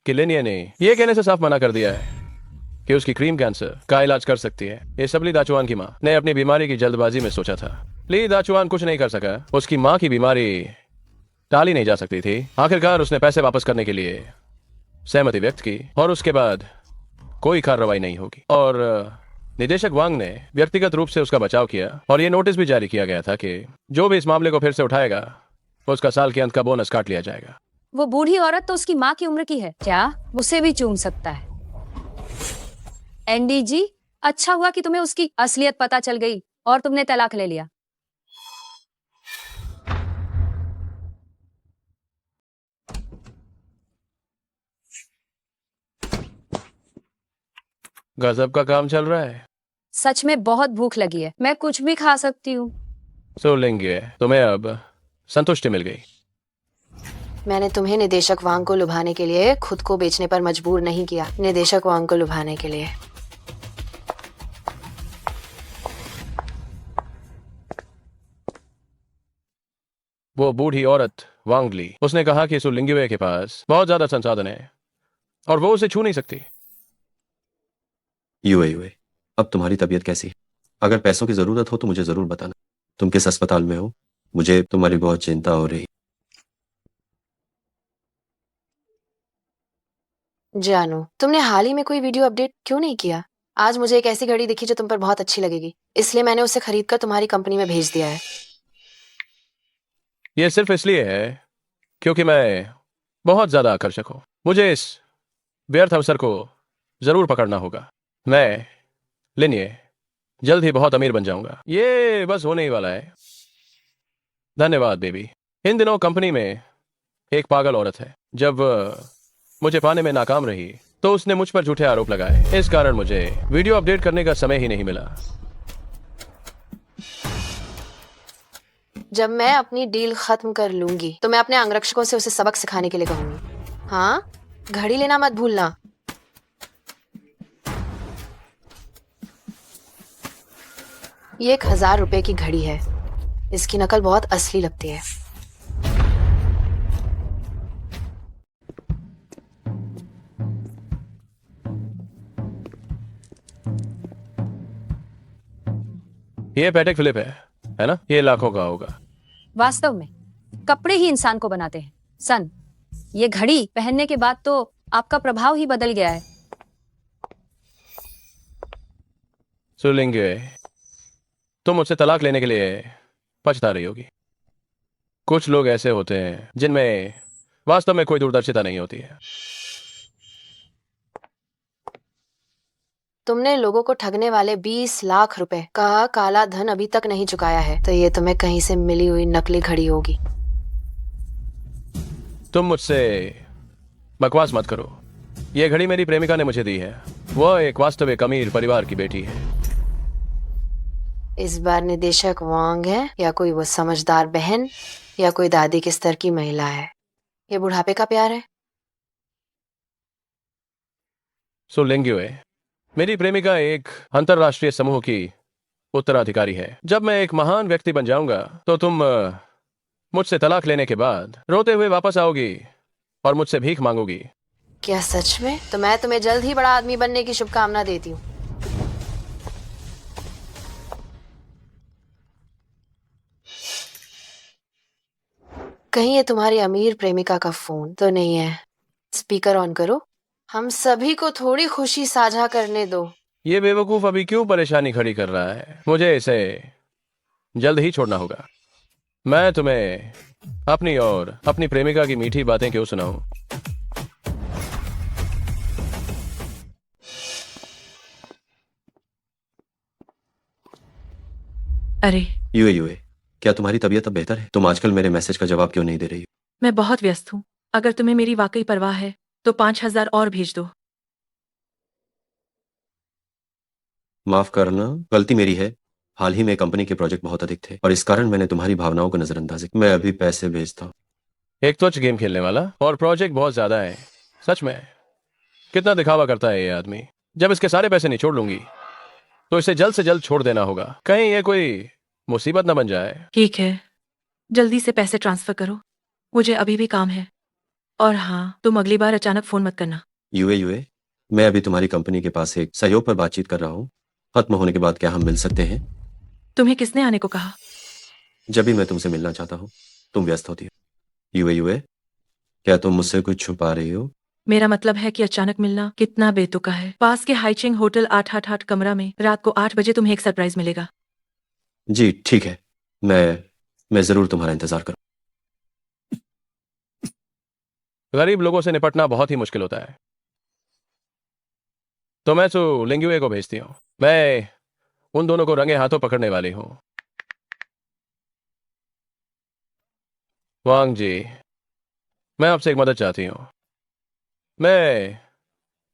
कि लिनिया ने ये कहने से साफ मना कर दिया है कि उसकी क्रीम कैंसर का इलाज कर सकती है। ये सब ली दाचुआन की माँ ने अपनी बीमारी की जल्दबाजी में सोचा था। ली दाचुआन कुछ नहीं कर सका। उसकी माँ की बीमारी टाली नहीं जा सकती थी। आखिरकार उसने पैसे वापस करने के लिए सहमति व्यक्त की और उसके बाद कोई कार्रवाई नहीं होगी। और निदेशक वांग ने व्यक्तिगत रूप से उसका बचाव किया और ये नोटिस भी जारी किया गया था कि जो भी इस मामले को फिर से उठाएगा उसका साल के अंत का बोनस काट लिया जाएगा। वो बूढ़ी औरत तो उसकी माँ की उम्र की है, क्या उसे भी चूम सकता है? एंडी जी, अच्छा हुआ कि तुम्हें उसकी असलियत पता चल गई और तुमने तलाक ले लिया। गजब का काम चल रहा है। सच में बहुत भूख लगी है, मैं कुछ भी खा सकती हूँ। सो लेंगे, तुम्हें अब संतुष्टि मिल गई। मैंने तुम्हें निदेशक वांग को लुभाने के लिए खुद को बेचने पर मजबूर नहीं किया। निदेशक वांग को लुभाने के लिए। वो बूढ़ी औरत वांगली, उसने कहा कि सुलिंगिवे के पास बहुत ज्यादा संसाधन है और वो उसे छू नहीं सकती। यूए, अब तुम्हारी तबीयत कैसी है? अगर पैसों की जरूरत हो तो मुझे जरूर बताना। तुम किस अस्पताल में हो? मुझे तुम्हारी बहुत चिंता हो रही। जानू, तुमने हाल ही में कोई वीडियो अपडेट क्यों नहीं किया? आज मुझे एक ऐसी घड़ी दिखी जो तुम पर बहुत अच्छी लगेगी, इसलिए मैंने उसे खरीदकर तुम्हारी कंपनी में भेज दिया है। ये सिर्फ इसलिए है क्योंकि मैं बहुत ज्यादा आकर्षक हूं। मुझे इस व्यर्थ अवसर को जरूर पकड़ना होगा। मैं लिनिये जल्द ही बहुत अमीर बन जाऊंगा। ये बस होने ही वाला है। धन्यवाद बेबी। इन दिनों कंपनी में एक पागल औरत है। जब वह मुझे पाने में नाकाम रही तो उसने मुझ पर झूठे आरोप लगाए। इस कारण मुझे वीडियो अपडेट करने का समय ही नहीं मिला। जब मैं अपनी डील खत्म कर लूंगी तो मैं अपने अंगरक्षकों से उसे सबक सिखाने के लिए कहूंगी। हाँ, घड़ी लेना मत भूलना। ये 1000 रुपए की घड़ी है। इसकी नकल बहुत असली लगती है। ये पैटेक फिलिप है ना? ये लाखों का होगा। वास्तव में कपड़े ही इंसान को बनाते हैं। सन, ये घड़ी पहनने के बाद तो आपका प्रभाव ही बदल गया है। सुलेंगे, तुम मुझसे तलाक लेने के लिए पछता रही होगी। कुछ लोग ऐसे होते हैं जिनमें वास्तव में कोई दूरदर्शिता नहीं होती है। तुमने लोगों को ठगने वाले 20 लाख रुपए का काला धन अभी तक नहीं चुकाया है, तो ये तुम्हें कहीं से मिली हुई नकली घड़ी होगी। तुम मुझसे बकवास मत करो। यह घड़ी मेरी प्रेमिका ने मुझे दी है। वह एक वास्तविक अमीर परिवार की बेटी है। इस बार निदेशक वांग है या कोई वो समझदार बहन या कोई दादी के स्तर की महिला है? ये बुढ़ापे का प्यार है? सो लेंग्युए, मेरी प्रेमिका एक अंतरराष्ट्रीय समूह की उत्तराधिकारी है। जब मैं एक महान व्यक्ति बन जाऊंगा तो तुम मुझसे तलाक लेने के बाद रोते हुए वापस आओगी और मुझसे भीख मांगोगी। क्या सच में? तो मैं तुम्हें जल्द ही बड़ा आदमी बनने की शुभकामना देती हूँ। कहीं ये तुम्हारी अमीर प्रेमिका का फोन तो नहीं है? स्पीकर ऑन करो। हम सभी को थोड़ी खुशी साझा करने दो। ये बेवकूफ अभी क्यों परेशानी खड़ी कर रहा है? मुझे इसे जल्द ही छोड़ना होगा। मैं तुम्हें अपनी और अपनी प्रेमिका की मीठी बातें क्यों सुनाऊं? अरे, यूए, क्या तुम्हारी तबीयत अब बेहतर है? तुम आजकल मेरे मैसेज का जवाब क्यों नहीं दे रही हो? मैं बहुत व्यस्त हूँ। अगर तुम्हें मेरी वाकई परवाह है तो 5000 और भेज दो। माफ करना, गलती मेरी है। हाल ही में कंपनी के प्रोजेक्ट बहुत अधिक थे और इस कारण मैंने तुम्हारी भावनाओं को नजरअंदाज किया। मैं अभी पैसे भेजता हूँ। एक तुच्छ गेम खेलने वाला और प्रोजेक्ट बहुत ज्यादा है। सच में कितना दिखावा करता है ये आदमी। जब इसके सारे पैसे निचोड़ लूंगी तो इसे जल्द से जल्द छोड़ देना होगा, कहीं ये कोई मुसीबत न बन जाए। ठीक है, जल्दी से पैसे ट्रांसफर करो। मुझे अभी भी काम है। और हाँ, तुम अगली बार अचानक फोन मत करना। यूए, मैं अभी तुम्हारी कंपनी के पास एक सहयोग पर बातचीत कर रहा हूँ। खत्म होने के बाद क्या हम मिल सकते हैं? तुम्हें किसने आने को कहा? जब भी मैं तुमसे मिलना चाहता हूँ तुम व्यस्त होती हो। यूए, क्या तुम मुझसे कुछ छुपा रही हो? मेरा मतलब है कि अचानक मिलना कितना बेतुका है। पास के हाइचिंग होटल 888 कमरा में रात को 8 बजे तुम्हें एक सरप्राइज मिलेगा। जी ठीक है, मैं जरूर तुम्हारा इंतजार करूँ। गरीब लोगों से निपटना बहुत ही मुश्किल होता है, तो मैं तो लिंगुए को भेजती हूँ। मैं उन दोनों को रंगे हाथों पकड़ने वाली हूँ। वांग जी, मैं आपसे एक मदद चाहती हूँ। मैं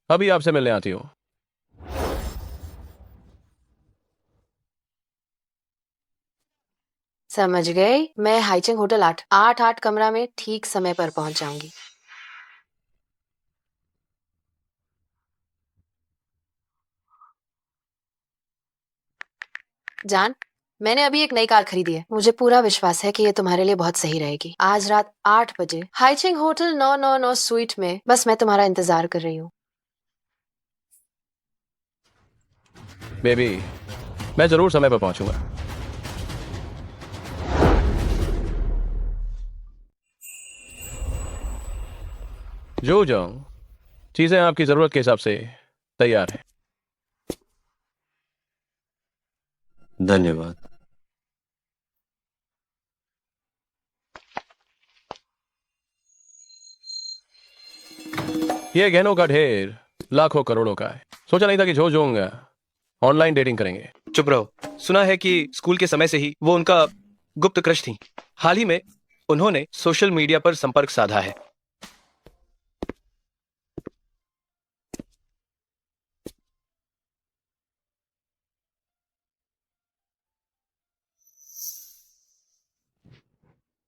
अभी आपसे मिलने आती हूँ। समझ गई। मैं हाइचिंग होटल 888 कमरा में ठीक समय पर पहुंच जाऊंगी। जान, मैंने अभी एक नई कार खरीदी है। मुझे पूरा विश्वास है कि ये तुम्हारे लिए बहुत सही रहेगी। आज रात 8 बजे हाइचिंग होटल 999 स्वीट में। बस मैं तुम्हारा इंतजार कर रही हूँ। बेबी, मैं जरूर समय पर पहुंचूंगा। जो जाऊं, चीजें आपकी जरूरत के हिसाब से तैयार हैं। धन्यवाद। ये गहनों का ढेर लाखों करोड़ों का है। सोचा नहीं था कि जो जोंगा ऑनलाइन डेटिंग करेंगे। चुप रहो। सुना है कि स्कूल के समय से ही वो उनका गुप्त क्रश थी। हाल ही में उन्होंने सोशल मीडिया पर संपर्क साधा है।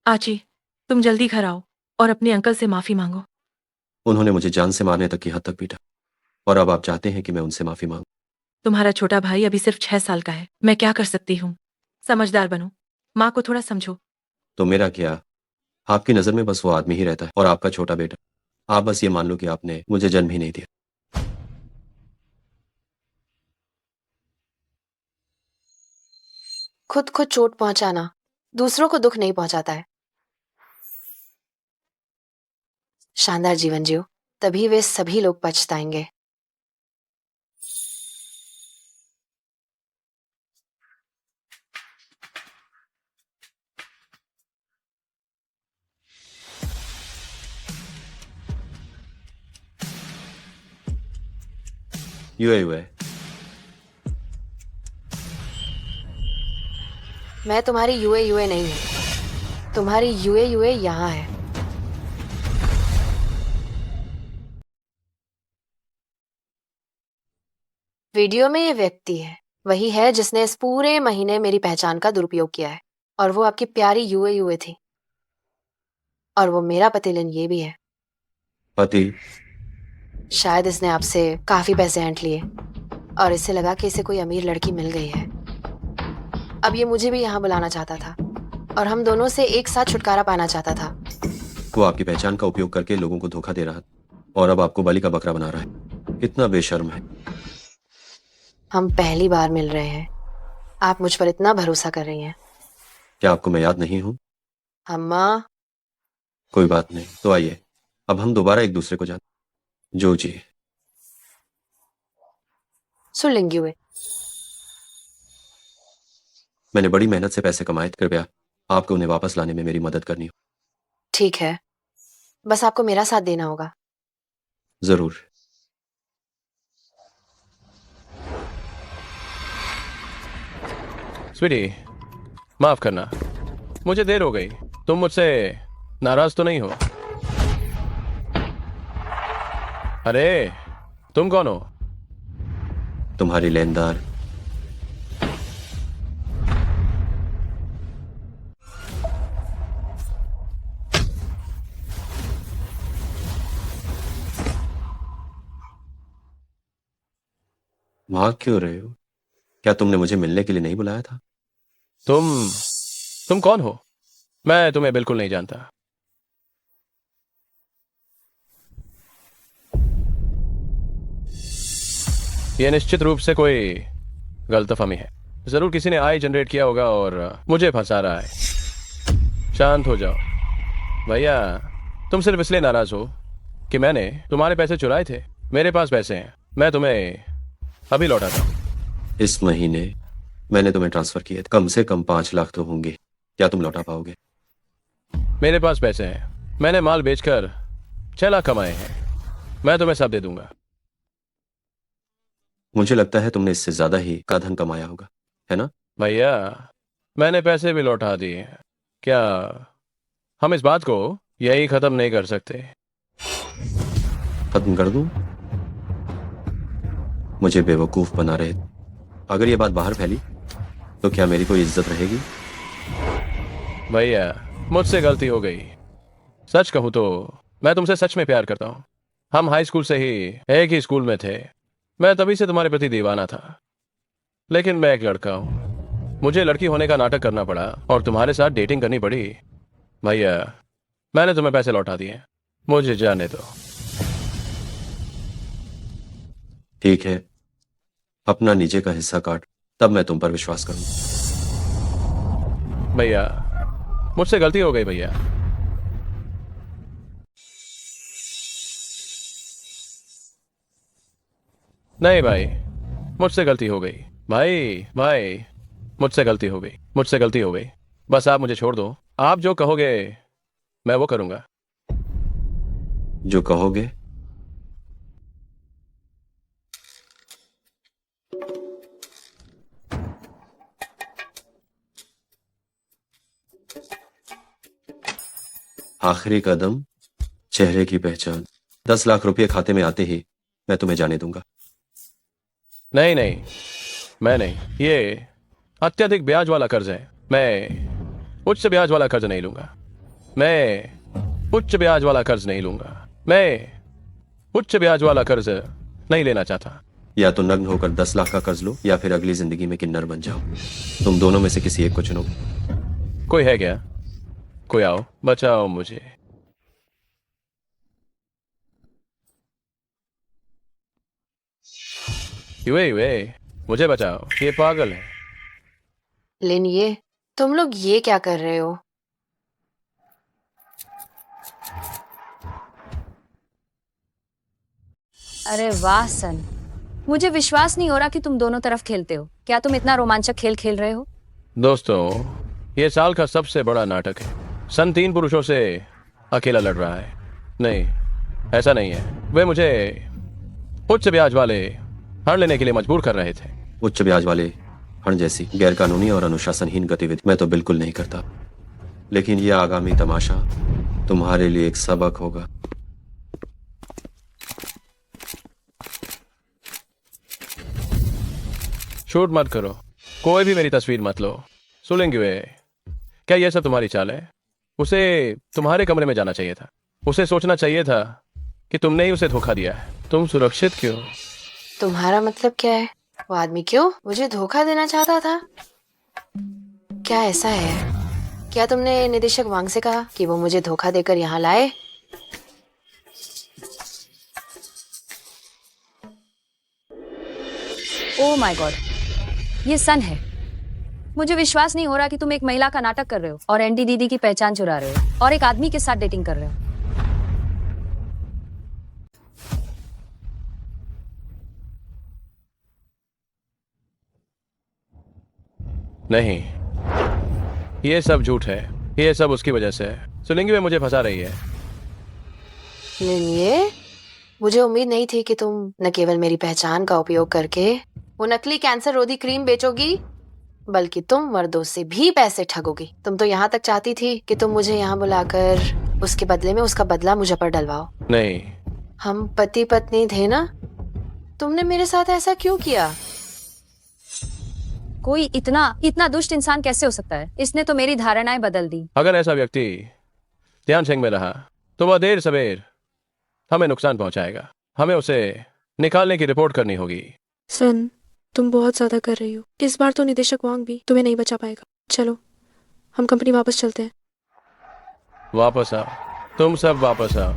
आची, तुम जल्दी घर आओ और अपने अंकल से माफी मांगो। उन्होंने मुझे जान से मारने तक की हद तक पीटा, और अब आप चाहते हैं कि मैं उनसे माफी मांगूं। तुम्हारा छोटा भाई अभी सिर्फ 6 साल का है। मैं क्या कर सकती हूँ? समझदार बनो, माँ को थोड़ा समझो। तो मेरा क्या? आपकी नजर में बस वो आदमी ही रहता है और आपका छोटा बेटा। आप बस ये मान लो कि आपने मुझे जन्म ही नहीं दिया। खुद को चोट पहुंचाना दूसरों को दुख नहीं पहुंचाता है। शानदार जीवन जियो, तभी वे सभी लोग पछताएंगे। यूए मैं तुम्हारी यूए नहीं हूं। तुम्हारी यूए यहां है। वीडियो में ये व्यक्ति है, वही है जिसने इस पूरे महीने मेरी पहचान का दुरुपयोग किया है, और वो आपकी प्यारी यूए थी। और वो मेरा पतिलन ये भी है। पति? शायद इसने आपसे काफी पैसे ऐंठ लिए और इसे लगा कि इसे कोई अमीर लड़की मिल गई है। अब ये मुझे भी यहाँ बुलाना चाहता था और हम दोनों से एक साथ छुटकारा पाना चाहता था। वो आपकी पहचान का उपयोग करके लोगों को धोखा दे रहा और अब आपको बलि का बकरा बना रहा है। कितना बेशर्म है। हम पहली बार मिल रहे हैं, आप मुझ पर इतना भरोसा कर रही हैं। क्या आपको मैं याद नहीं हूं? अम्मा। कोई बात नहीं, तो आइए अब हम दोबारा एक दूसरे को जान। जो जी। सुन लेंगी हुए। मैंने बड़ी मेहनत से पैसे कमाए, कृपया आपको उन्हें वापस लाने में मेरी मदद करनी हो। ठीक है, बस आपको मेरा साथ देना होगा। जरूर। स्वीटी, माफ करना, मुझे देर हो गई। तुम मुझसे नाराज तो नहीं हो? अरे, तुम कौन हो? तुम्हारी लेनदार। भाग क्यों रहे हो? क्या तुमने मुझे मिलने के लिए नहीं बुलाया था? तुम कौन हो? मैं तुम्हें बिल्कुल नहीं जानता। यह निश्चित रूप से कोई गलतफहमी है। जरूर किसी ने आई जनरेट किया होगा और मुझे फंसा रहा है। शांत हो जाओ भैया। तुम सिर्फ इसलिए नाराज हो कि मैंने तुम्हारे पैसे चुराए थे। मेरे पास पैसे हैं, मैं तुम्हें अभी लौटाता हूं। इस महीने मैंने तुम्हें ट्रांसफर किए थे, कम से कम 5 लाख तो होंगे। क्या तुम लौटा पाओगे? मेरे पास पैसे हैं, मैंने माल बेचकर 6 लाख कमाए हैं। मैं तुम्हें सब दे दूंगा। मुझे लगता है तुमने इससे ज्यादा ही का धन कमाया होगा, है ना? भैया, मैंने पैसे भी लौटा दिए। क्या हम इस बात को यही खत्म नहीं कर सकते? खत्म कर दूं? मुझे बेवकूफ बना रहे। अगर ये बात बाहर फैली तो क्या मेरी कोई इज्जत रहेगी? भैया, मुझसे गलती हो गई। सच कहूं तो मैं तुमसे सच में प्यार करता हूं। हम हाई स्कूल से ही एक ही स्कूल में थे। मैं तभी से तुम्हारे प्रति दीवाना था। लेकिन मैं एक लड़का हूं, मुझे लड़की होने का नाटक करना पड़ा और तुम्हारे साथ डेटिंग करनी पड़ी। भैया, मैंने तुम्हें पैसे लौटा दिए, मुझे जाने दो। ठीक है, अपना नीचे का हिस्सा काट, तब मैं तुम पर विश्वास करूँ। भैया, मुझसे गलती हो गई भैया। नहीं भाई, मुझसे गलती हो गई। भाई भाई, मुझसे गलती हो गई, मुझसे गलती हो गई। बस आप मुझे छोड़ दो। आप जो कहोगे मैं वो करूंगा। जो कहोगे। आखिरी कदम, चेहरे की पहचान। 10 लाख रुपए खाते में आते ही मैं तुम्हें जाने दूंगा। नहीं नहीं, मैं नहीं। ये अत्यधिक ब्याज वाला कर्ज है। मैं उच्च ब्याज वाला कर्ज नहीं लूंगा। मैं उच्च ब्याज वाला कर्ज नहीं लूंगा। मैं उच्च ब्याज वाला कर्ज नहीं लेना चाहता। या तो नग्न होकर 10 लाख का कर्ज लो, या फिर अगली जिंदगी में किन्नर बन जाओ। तुम दोनों में से किसी एक को चुनो। कोई है क्या? कोई आओ, बचाओ मुझे। वे मुझे बचाओ, ये पागल है। लिन, ये तुम लोग ये क्या कर रहे हो? अरे वाह सन, मुझे विश्वास नहीं हो रहा कि तुम दोनों तरफ खेलते हो। क्या तुम इतना रोमांचक खेल खेल रहे हो? दोस्तों, ये साल का सबसे बड़ा नाटक है। सन 3 पुरुषों से अकेला लड़ रहा है। नहीं, ऐसा नहीं है। वे मुझे उच्च ब्याज वाले ऋण लेने के लिए मजबूर कर रहे थे। उच्च ब्याज वाले ऋण जैसी गैरकानूनी और अनुशासनहीन गतिविधि मैं तो बिल्कुल नहीं करता, लेकिन यह आगामी तमाशा तुम्हारे लिए एक सबक होगा। शूट मत करो, कोई भी मेरी तस्वीर मत लो। सुनेंगे वे? क्या यह सब तुम्हारी चाल है? उसे तुम्हारे कमरे में जाना चाहिए था। उसे सोचना चाहिए था कि तुमने ही उसे धोखा दिया है। तुम सुरक्षित क्यों? तुम्हारा मतलब क्या है? वो आदमी क्यों मुझे धोखा देना चाहता था? क्या ऐसा है? क्या तुमने निदेशक वांग से कहा कि वो मुझे धोखा देकर यहाँ लाए? ओह माय गॉड, ये सन है। मुझे विश्वास नहीं हो रहा कि तुम एक महिला का नाटक कर रहे हो और एंडी दीदी की पहचान चुरा रहे हो और एक आदमी के साथ डेटिंग कर रहे हो। नहीं, ये सब झूठ है। ये सब उसकी वजह से है। सुनेंगे वे मुझे फंसा रही है। लिन, ये मुझे उम्मीद नहीं थी कि तुम न केवल मेरी पहचान का उपयोग करके वो नकली कैंसर रोधी क्रीम बेचोगी, बल्कि तुम मर्दों से भी पैसे ठगोगी। तुम तो यहाँ तक चाहती थी कि तुम मुझे यहाँ बुलाकर उसके बदले में उसका बदला मुझे पर डलवाओ। नहीं, हम पति पत्नी थे ना? तुमने मेरे साथ ऐसा क्यों किया? कोई इतना इतना दुष्ट इंसान कैसे हो सकता है? इसने तो मेरी धारणाएं बदल दी। अगर ऐसा व्यक्ति ध्यान सिंह में रहा तो वह देर सवेर हमें नुकसान पहुंचाएगा। हमें उसे निकालने की रिपोर्ट करनी होगी। सन, तुम बहुत ज्यादा कर रही हो। इस बार तो निदेशक वांग भी तुम्हें नहीं बचा पाएगा। चलो, हम कंपनी वापस चलते हैं। वापस आओ, तुम सब वापस आओ।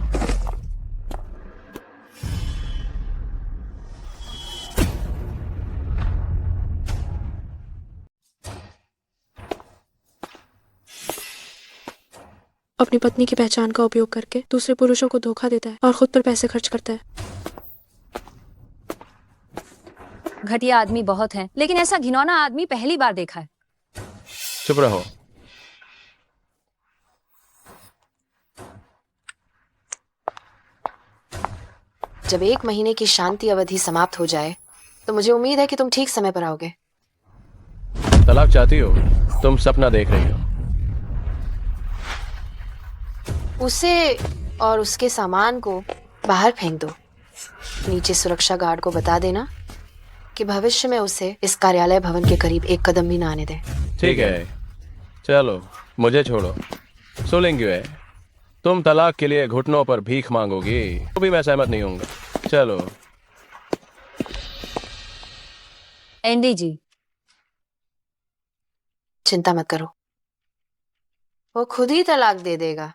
अपनी पत्नी की पहचान का उपयोग करके दूसरे पुरुषों को धोखा देता है और खुद पर पैसे खर्च करता है। घटिया आदमी बहुत हैं, लेकिन ऐसा घिनौना आदमी पहली बार देखा है। चुप रहो। जब 1 महीने की शांति अवधि समाप्त हो जाए तो मुझे उम्मीद है कि तुम ठीक समय पर आओगे। तलाक चाहती हो? तुम सपना देख रही हो। उसे और उसके सामान को बाहर फेंक दो। नीचे सुरक्षा गार्ड को बता देना कि भविष्य में उसे इस कार्यालय भवन के करीब एक कदम भी ना आने दे। ठीक है, चलो मुझे छोड़ो। सुनेंगे वे? तुम तलाक के लिए घुटनों पर भीख मांगोगी तो भी मैं सहमत नहीं होऊंगा। चलो। एंडी जी, चिंता मत करो, वो खुद ही तलाक दे देगा।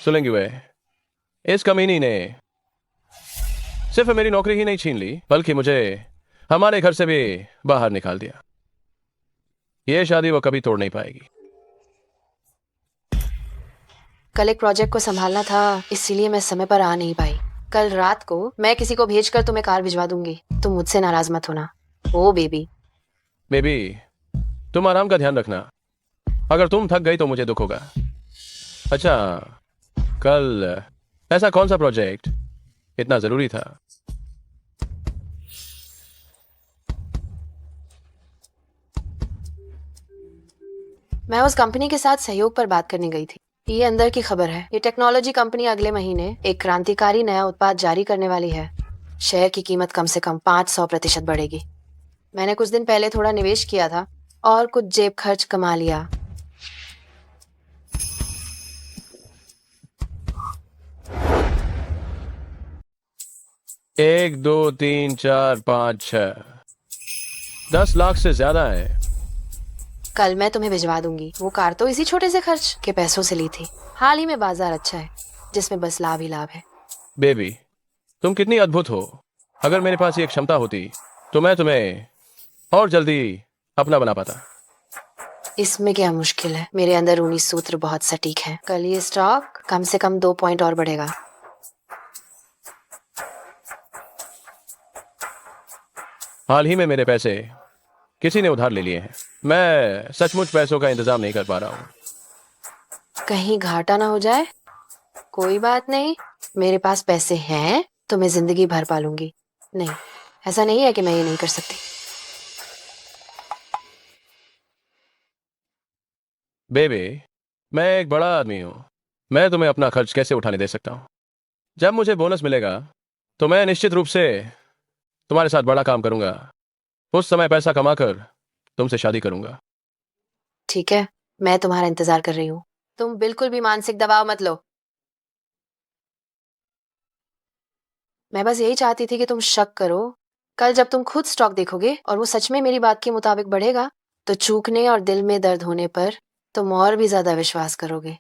सुनेंगे वे? इस कमीनी ने सिर्फ मेरी नौकरी ही नहीं छीन ली, बल्कि मुझे हमारे घर से भी बाहर निकाल दिया। ये शादी वो कभी तोड़ नहीं पाएगी। कल एक प्रोजेक्ट को संभालना था, इसीलिए मैं समय पर आ नहीं पाई। कल रात को मैं किसी को भेजकर तुम्हें कार भिजवा दूंगी, तुम मुझसे नाराज मत होना। ओ बेबी। बेबी, तुम आराम का ध्यान रखना। अगर तुम थक गई तो मुझे दुख होगा। अच्छा, कल ऐसा कौन सा प्रोजेक्ट इतना जरूरी था? मैं उस कंपनी के साथ सहयोग पर बात करने गई थी। ये अंदर की खबर है। ये टेक्नोलॉजी कंपनी अगले महीने एक क्रांतिकारी नया उत्पाद जारी करने वाली है। शेयर की कीमत कम से कम 500% बढ़ेगी। मैंने कुछ दिन पहले थोड़ा निवेश किया था और कुछ जेब खर्च कमा लिया। एक, दो, तीन, चार, पाँच, 10 लाख से ज्यादा है। कल मैं तुम्हें भिजवा दूंगी। वो कार तो इसी छोटे से खर्च के पैसों से ली थी। हाल ही में बाजार अच्छा है, जिसमें बस लाभ ही लाभ है। बेबी, तुम कितनी अद्भुत हो। अगर मेरे पास ये क्षमता होती तो मैं तुम्हें और जल्दी अपना बना पाता। इसमें क्या मुश्किल है? मेरे अंदरूनी सूत्र बहुत सटीक है। कल ये स्टॉक कम से कम 2 पॉइंट और बढ़ेगा। हाल ही में मेरे पैसे किसी ने उधार ले लिए हैं। मैं सचमुच पैसों का इंतजाम नहीं कर पा रहा हूँ। कहीं घाटा ना हो जाए। कोई बात नहीं, मेरे पास पैसे हैं तो मैं जिंदगी भर पालूंगी। नहीं, ऐसा नहीं है कि मैं ये नहीं कर सकती। बेबी, मैं एक बड़ा आदमी हूँ। मैं तुम्हें अपना खर्च कैसे उठाने दे सकता हूँ? जब मुझे बोनस मिलेगा तो मैं निश्चित रूप से तुम्हारे साथ बड़ा काम करूंगा। उस समय पैसा कमाकर तुमसे शादी करूंगा। ठीक है, मैं तुम्हारा इंतजार कर रही हूँ। तुम बिल्कुल भी मानसिक दबाव मत लो। मैं बस यही चाहती थी कि तुम शक करो। कल जब तुम खुद स्टॉक देखोगे और वो सच में मेरी बात के मुताबिक बढ़ेगा, तो चूकने और दिल में दर्द होने पर तुम और भी ज्यादा विश्वास करोगे।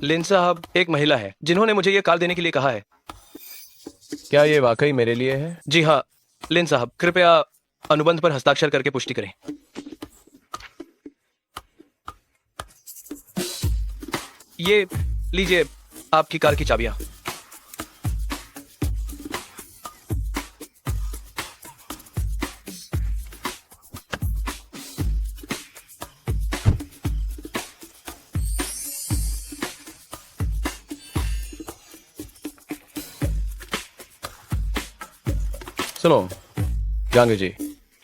लिन साहब एक महिला है जिन्होंने मुझे ये कार देने के लिए कहा है। क्या ये वाकई मेरे लिए है? जी हाँ, लिन साहब कृपया अनुबंध पर हस्ताक्षर करके पुष्टि करें। ये लीजिए आपकी कार की चाबियां। सुनो गांगी जी,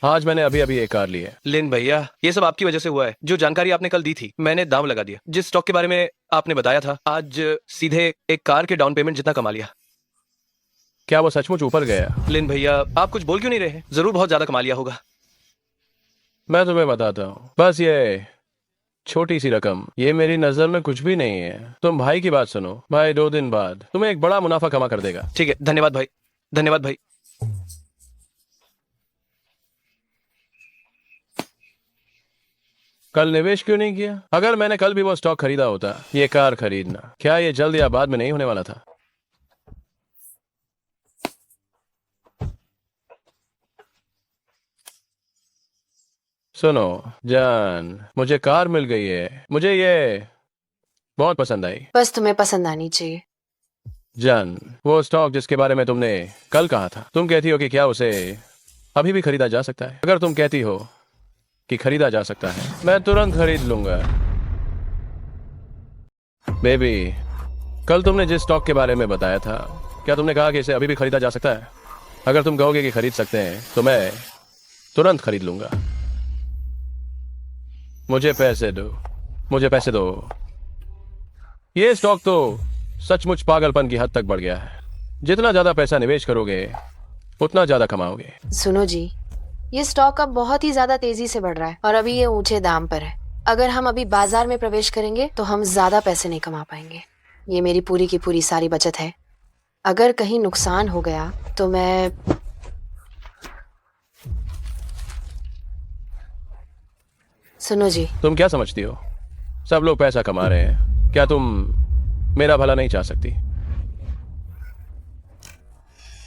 आज मैंने अभी अभी एक कार ली है। लिन भैया, ये सब आपकी वजह से हुआ है। जो जानकारी आपने कल दी थी मैंने दाम लगा दिया। जिस स्टॉक के बारे में आपने बताया था, आज सीधे एक कार के डाउन पेमेंट जितना कमा लिया। क्या वो सचमुच ऊपर गया? लिन भैया, आप कुछ बोल क्यों नहीं रहे? जरूर बहुत ज्यादा कमा लिया होगा। मैं तुम्हें बताता हूँ, बस ये छोटी सी रकम, ये मेरी नजर में कुछ भी नहीं है। तुम भाई की बात सुनो, भाई 2 दिन बाद तुम्हें एक बड़ा मुनाफा कमा कर देगा। ठीक है, धन्यवाद भाई, धन्यवाद भाई। कल निवेश क्यों नहीं किया? अगर मैंने कल भी वो स्टॉक खरीदा होता, ये कार खरीदना क्या ये जल्द या बाद में नहीं होने वाला था? सुनो जान, मुझे कार मिल गई है। मुझे ये बहुत पसंद आई। बस तुम्हें पसंद आनी चाहिए। जान, वो स्टॉक जिसके बारे में तुमने कल कहा था, तुम कहती हो कि क्या उसे अभी भी खरीदा जा सकता है? अगर तुम कहती हो कि खरीदा जा सकता है, मैं तुरंत खरीद लूंगा। बेबी, कल तुमने जिस स्टॉक के बारे में बताया था, क्या तुमने कहा कि इसे अभी भी खरीदा जा सकता है? अगर तुम कहोगे कि खरीद सकते हैं तो मैं तुरंत खरीद लूंगा। मुझे पैसे दो, मुझे पैसे दो। ये स्टॉक तो सचमुच पागलपन की हद तक बढ़ गया है। जितना ज्यादा पैसा निवेश करोगे उतना ज्यादा कमाओगे। सुनो जी, ये स्टॉक अब बहुत ही ज्यादा तेजी से बढ़ रहा है और अभी ये ऊंचे दाम पर है। अगर हम अभी बाजार में प्रवेश करेंगे तो हम ज्यादा पैसे नहीं कमा पाएंगे। ये मेरी पूरी की पूरी सारी बचत है। अगर कहीं नुकसान हो गया तो मैं सुनो जी, तुम क्या समझती हो सब लोग पैसा कमा रहे हैं, क्या तुम मेरा भला नहीं चाह सकती?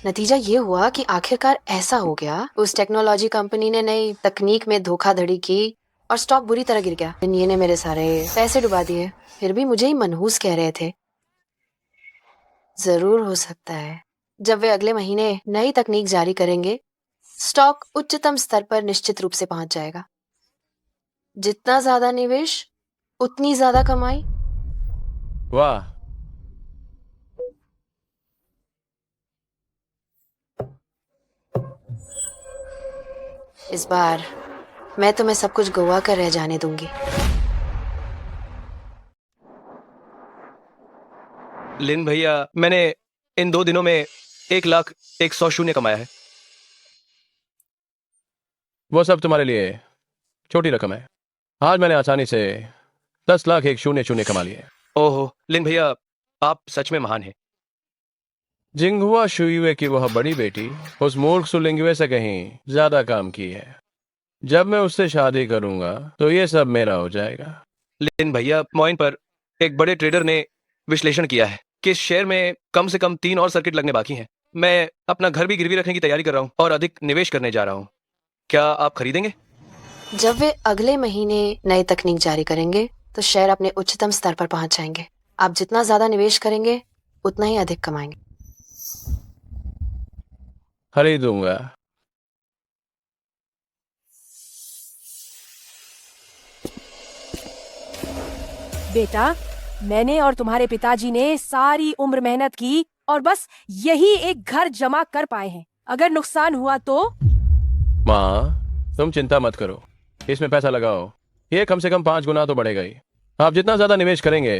नतीजा ये हुआ कि आखिरकार ऐसा हो गया, उस टेक्नोलॉजी कंपनी ने नई तकनीक में धोखाधड़ी की और स्टॉक बुरी तरह गिर गया। ये ने मेरे सारे पैसे डुबा दिए, फिर भी मुझे ही मनहूस कह रहे थे। जरूर हो सकता है जब वे अगले महीने नई तकनीक जारी करेंगे, स्टॉक उच्चतम स्तर पर निश्चित रूप से पहुंच जाएगा। जितना ज्यादा निवेश उतनी ज्यादा कमाई। वाह, इस बार मैं तुम्हें सब कुछ गोवा कर रह जाने दूंगी। लिन भैया, मैंने इन 2 दिनों में 1,01,100 कमाया है। वो सब तुम्हारे लिए छोटी रकम है। आज मैंने आसानी से 10,01,000 कमा लिए। ओहो लिन भैया, आप सच में महान हैं। जिंगहुआ शुयुए की वह बड़ी बेटी उस मूर्ख सुलिंगुए से कहीं ज्यादा काम की है। जब मैं उससे शादी करूंगा तो ये सब मेरा हो जाएगा। लिन भैया, पॉइंट पर एक बड़े ट्रेडर ने विश्लेषण किया है कि इस शेयर में कम से कम 3 और सर्किट लगने बाकी हैं। मैं अपना घर भी गिरवी रखने की तैयारी कर रहा हूँ और अधिक निवेश करने जा रहा हूँ। क्या आप खरीदेंगे? जब वे अगले महीने नई तकनीक जारी करेंगे तो शेयर अपने उच्चतम स्तर पर पहुंच जाएंगे। आप जितना ज्यादा निवेश करेंगे उतना ही अधिक कमाएंगे। खरीदूंगा। बेटा, मैंने और तुम्हारे पिताजी ने सारी उम्र मेहनत की और बस यही एक घर जमा कर पाए हैं। अगर नुकसान हुआ तो? माँ, तुम चिंता मत करो, इसमें पैसा लगाओ, ये कम से कम 5 गुना तो बढ़ेगा ही। आप जितना ज्यादा निवेश करेंगे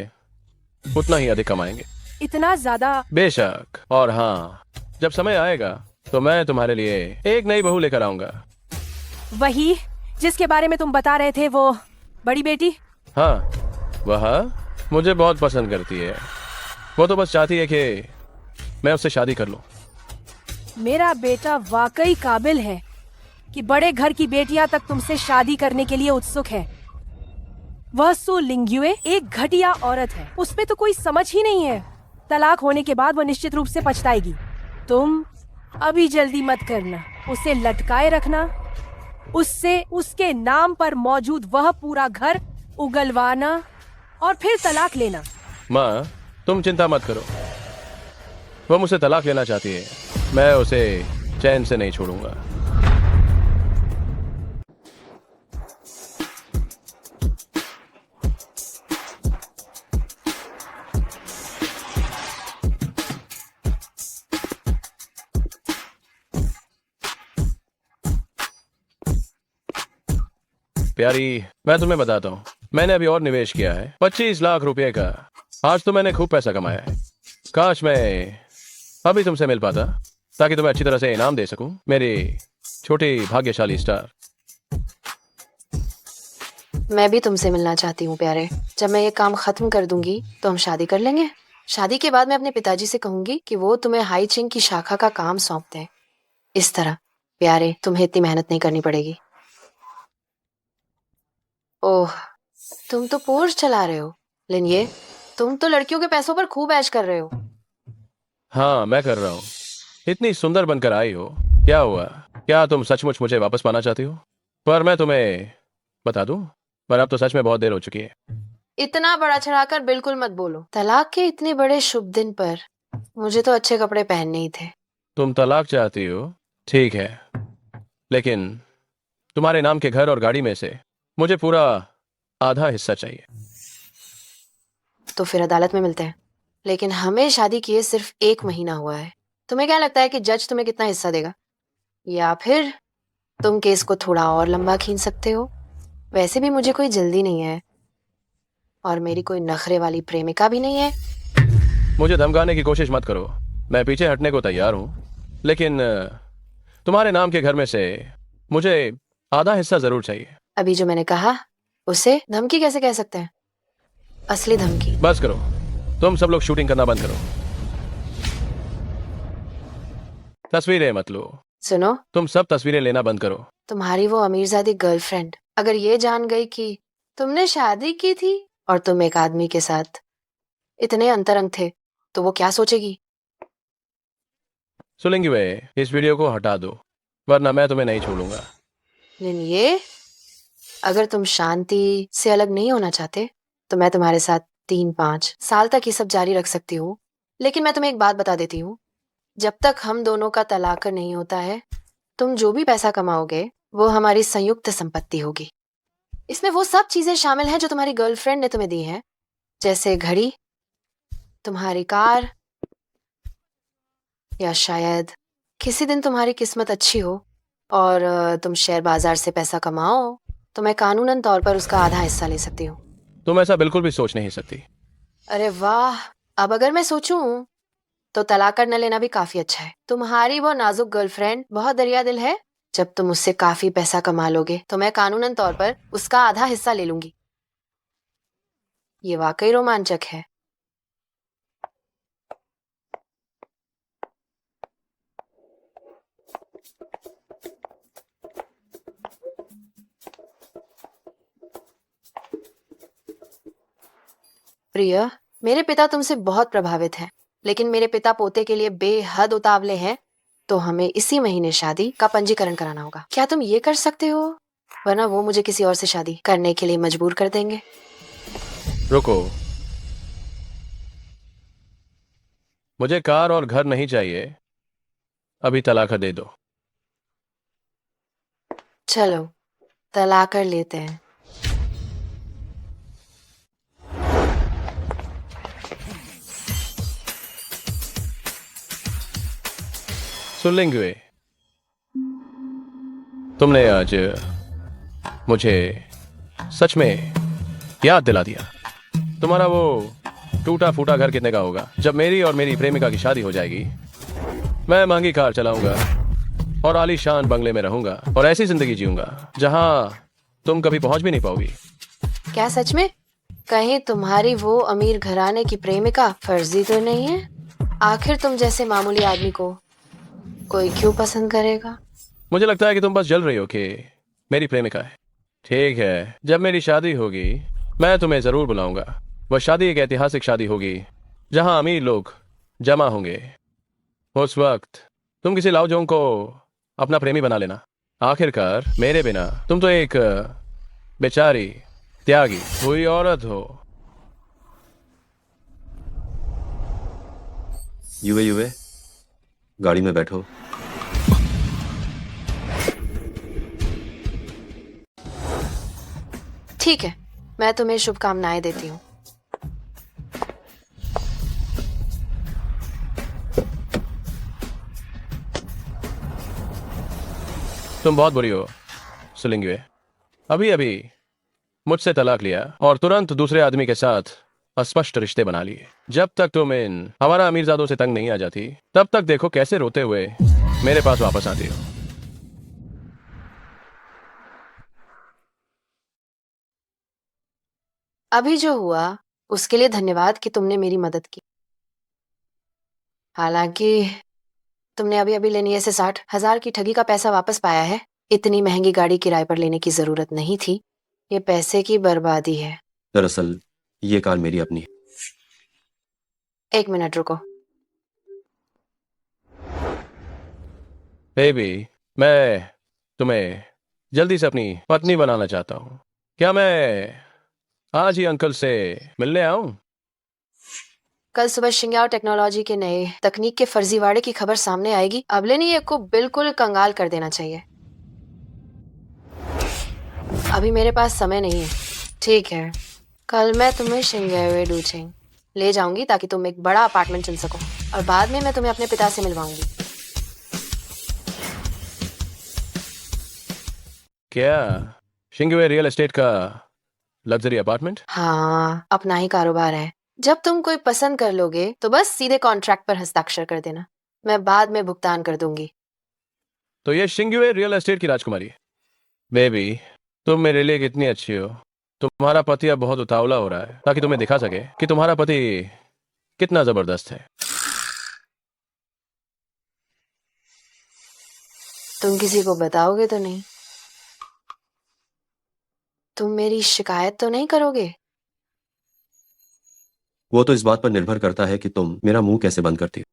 उतना ही अधिक कमाएंगे। इतना ज्यादा? बेशक। और हाँ, जब समय आएगा तो मैं तुम्हारे लिए एक नई बहू लेकर आऊंगा। वही जिसके बारे में तुम बता रहे थे, वो बड़ी बेटी? हाँ, वह मुझे बहुत पसंद करती है। वो तो बस चाहती है कि मैं उससे शादी कर लूं। मेरा बेटा वाकई काबिल है कि बड़े घर की बेटियां तक तुमसे शादी करने के लिए उत्सुक है। वह सु लिंग्युए एक घटिया औरत है, उसमें तो कोई समझ ही नहीं है। तलाक होने के बाद वह निश्चित रूप से पछताएगी। तुम अभी जल्दी मत करना, उसे लटकाए रखना, उससे उसके नाम पर मौजूद वह पूरा घर उगलवाना और फिर तलाक लेना। माँ, तुम चिंता मत करो, वो मुझसे तलाक लेना चाहती है, मैं उसे चैन से नहीं छोड़ूंगा। प्यारी, मैं तुम्हें बताता हूँ, मैंने अभी और निवेश किया है 25 लाख रुपए का। आज तो मैंने खूब पैसा कमाया है। काश मैं अभी तुमसे मिल पाता ताकि तुम्हें अच्छी तरह से इनाम दे सकूं, मेरी छोटी भाग्यशाली स्टार। मैं भी तुमसे मिलना चाहती हूँ प्यारे। जब मैं ये काम खत्म कर दूंगी तो हम शादी कर लेंगे। शादी के बाद मैं अपने पिताजी से कहूंगी कि वो तुम्हें हाई चिंग की शाखा का काम सौंप दें। इस तरह प्यारे तुम्हें इतनी मेहनत नहीं करनी पड़ेगी। ओह, तुम तो पोर्श चला रहे हो। लेकिन ये तुम तो लड़कियों के पैसों पर खूब ऐश कर रहे हो। हाँ, मैं कर रहा हूँ। इतनी सुंदर बनकर आई हो, क्या हुआ? क्या तुम सचमुच मुझे वापस पाना चाहती हो? पर मैं तुम्हें बता दूं, पर अब तो सच में बहुत देर हो चुकी है। इतना बड़ा चढ़ाकर बिल्कुल मत बोलो। तलाक के इतने बड़े शुभ दिन पर मुझे तो अच्छे कपड़े पहनने ही थे। तुम तलाक चाहती हो, ठीक है, लेकिन तुम्हारे नाम के घर और गाड़ी में से मुझे पूरा आधा हिस्सा चाहिए। तो फिर अदालत में मिलते हैं। लेकिन हमें शादी किए सिर्फ 1 महीना हुआ है। तुम्हें क्या लगता है कि जज तुम्हें कितना हिस्सा देगा? या फिर तुम केस को थोड़ा और लंबा खींच सकते हो। वैसे भी मुझे कोई जल्दी नहीं है और मेरी कोई नखरे वाली प्रेमिका भी नहीं है। मुझे धमकाने की कोशिश मत करो, मैं पीछे हटने को तैयार हूं, लेकिन तुम्हारे नाम के घर में से मुझे आधा हिस्सा जरूर चाहिए। अभी जो मैंने कहा उसे धमकी कैसे कह सकते हैं? असली धमकी। बस करो, तुम सब लोग शूटिंग करना बंद करो, तस्वीरें मत लो। सुनो, तुम सब तस्वीरें लेना बंद करो। तुम्हारी वो अमीरजादी गर्लफ्रेंड अगर ये जान गई कि तुमने शादी की थी और तुम एक आदमी के साथ इतने अंतरंग थे, तो वो क्या सोचेगी? सुलेंगी वे, इस वीडियो को हटा दो, वरना मैं तुम्हें नहीं छोड़ूंगा। लेकिन ये, अगर तुम शांति से अलग नहीं होना चाहते तो मैं तुम्हारे साथ 3-5 साल तक ये सब जारी रख सकती हूँ। लेकिन मैं तुम्हें एक बात बता देती हूँ, जब तक हम दोनों का तलाक नहीं होता है, तुम जो भी पैसा कमाओगे वो हमारी संयुक्त संपत्ति होगी। इसमें वो सब चीजें शामिल हैं जो तुम्हारी गर्लफ्रेंड ने तुम्हें दी हैं, जैसे घड़ी, तुम्हारी कार, या शायद किसी दिन तुम्हारी किस्मत अच्छी हो और तुम शेयर बाजार से पैसा कमाओ, तो मैं कानूनन तौर पर उसका आधा हिस्सा ले सकती हूँ। तुम ऐसा बिल्कुल भी सोच नहीं सकती। अरे वाह, अब अगर मैं सोचूं तो तलाक कर न लेना भी काफी अच्छा है। तुम्हारी वो नाजुक गर्लफ्रेंड बहुत दरिया दिल है। जब तुम उससे काफी पैसा कमा लोगे तो मैं कानूनन तौर पर उसका आधा हिस्सा ले लूंगी। ये वाकई रोमांचक है। प्रिया, मेरे पिता तुमसे बहुत प्रभावित हैं, लेकिन मेरे पिता पोते के लिए बेहद उतावले हैं, तो हमें इसी महीने शादी का पंजीकरण कराना होगा। क्या तुम ये कर सकते हो? वरना वो मुझे किसी और से शादी करने के लिए मजबूर कर देंगे। रुको, मुझे कार और घर नहीं चाहिए, अभी तलाक दे दो। चलो तलाक कर लेते हैं। सुलेंगे, तुमने आज मुझे सच में याद दिला दिया। तुम्हारा वो टूटा फूटा घर कितने का होगा? जब मेरी और मेरी प्रेमिका की शादी हो जाएगी, मैं महंगी कार चलाऊंगा और आलीशान बंगले में रहूंगा और ऐसी जिंदगी जीऊंगा जहां तुम कभी पहुंच भी नहीं पाओगी। क्या सच में? कहीं तुम्हारी वो अमीर घराने की प्रेमिका फर्जी तो नहीं है? आखिर तुम जैसे मामूली आदमी को कोई क्यों पसंद करेगा? मुझे लगता है कि तुम बस जल रही हो कि मेरी प्रेमिका है। ठीक है, जब मेरी शादी होगी मैं तुम्हें जरूर बुलाऊंगा। वह शादी एक ऐतिहासिक शादी होगी जहां अमीर लोग जमा होंगे। उस वक्त तुम किसी लाओजोंग को अपना प्रेमी बना लेना। आखिरकार मेरे बिना तुम तो एक बेचारी त्यागी हुई औरत हो। युवे युवे, गाड़ी में बैठो। ठीक है, मैं तुम्हें शुभकामनाएं देती हूँ। तुम बहुत बुरी हो सुलेंगे। अभी अभी मुझसे तलाक लिया और तुरंत दूसरे आदमी के साथ अस्पष्ट रिश्ते बना लिए। जब तक तुम इन हमारा अमीरजादों से तंग नहीं आ जाती, तब तक देखो कैसे रोते हुए मेरे पास वापस आती हो। अभी जो हुआ उसके लिए धन्यवाद कि तुमने मेरी मदद की। हालांकि तुमने अभी अभी लेनिए से 60,000 की ठगी का पैसा वापस पाया है। इतनी महंगी गाड़ी किराए पर लेने की जरूरत नहीं थी। ये पैसे की बर्बादी है। दरअसल ये कार मेरी अपनी है। 1 मिनट रुको। बेबी, मैं तुम्हें जल्दी से अपनी पत्नी बनाना चाहता हूँ। क्या मैं आज ही अंकल से मिलने आऊं? कल सुबह शिंग्याओ टेक्नोलॉजी के नए तकनीक के फर्जीवाड़े की खबर सामने आएगी। अबलेनी को बिल्कुल कंगाल कर देना चाहिए। अभी मेरे पास समय नहीं है। ठीक है, कल मैं तुम्हें शिंग्याओ डूचेंग ले जाऊंगी ताकि तुम एक बड़ा अपार्टमेंट चुन सको, और बाद में मैं तुम्हें अपने पिता से मिलवाऊंगी। क्या शिंगवे रियल एस्टेट का लग्जरी अपार्टमेंट? हाँ, अपना ही कारोबार है। जब तुम कोई पसंद कर लोगे तो बस सीधे कॉन्ट्रैक्ट पर हस्ताक्षर कर देना, मैं बाद में भुगतान कर दूंगी। तो ये शिंगवे रियल एस्टेट की राजकुमारी है। बेबी, तुम मेरे लिए कितनी अच्छी हो। तुम्हारा पति अब बहुत उतावला हो रहा है ताकि तुम्हें दिखा सके कि तुम्हारा पति कितना जबरदस्त है। तुम किसी को बताओगे तो नहीं? तुम मेरी शिकायत तो नहीं करोगे? वो तो इस बात पर निर्भर करता है कि तुम मेरा मुंह कैसे बंद करती हो।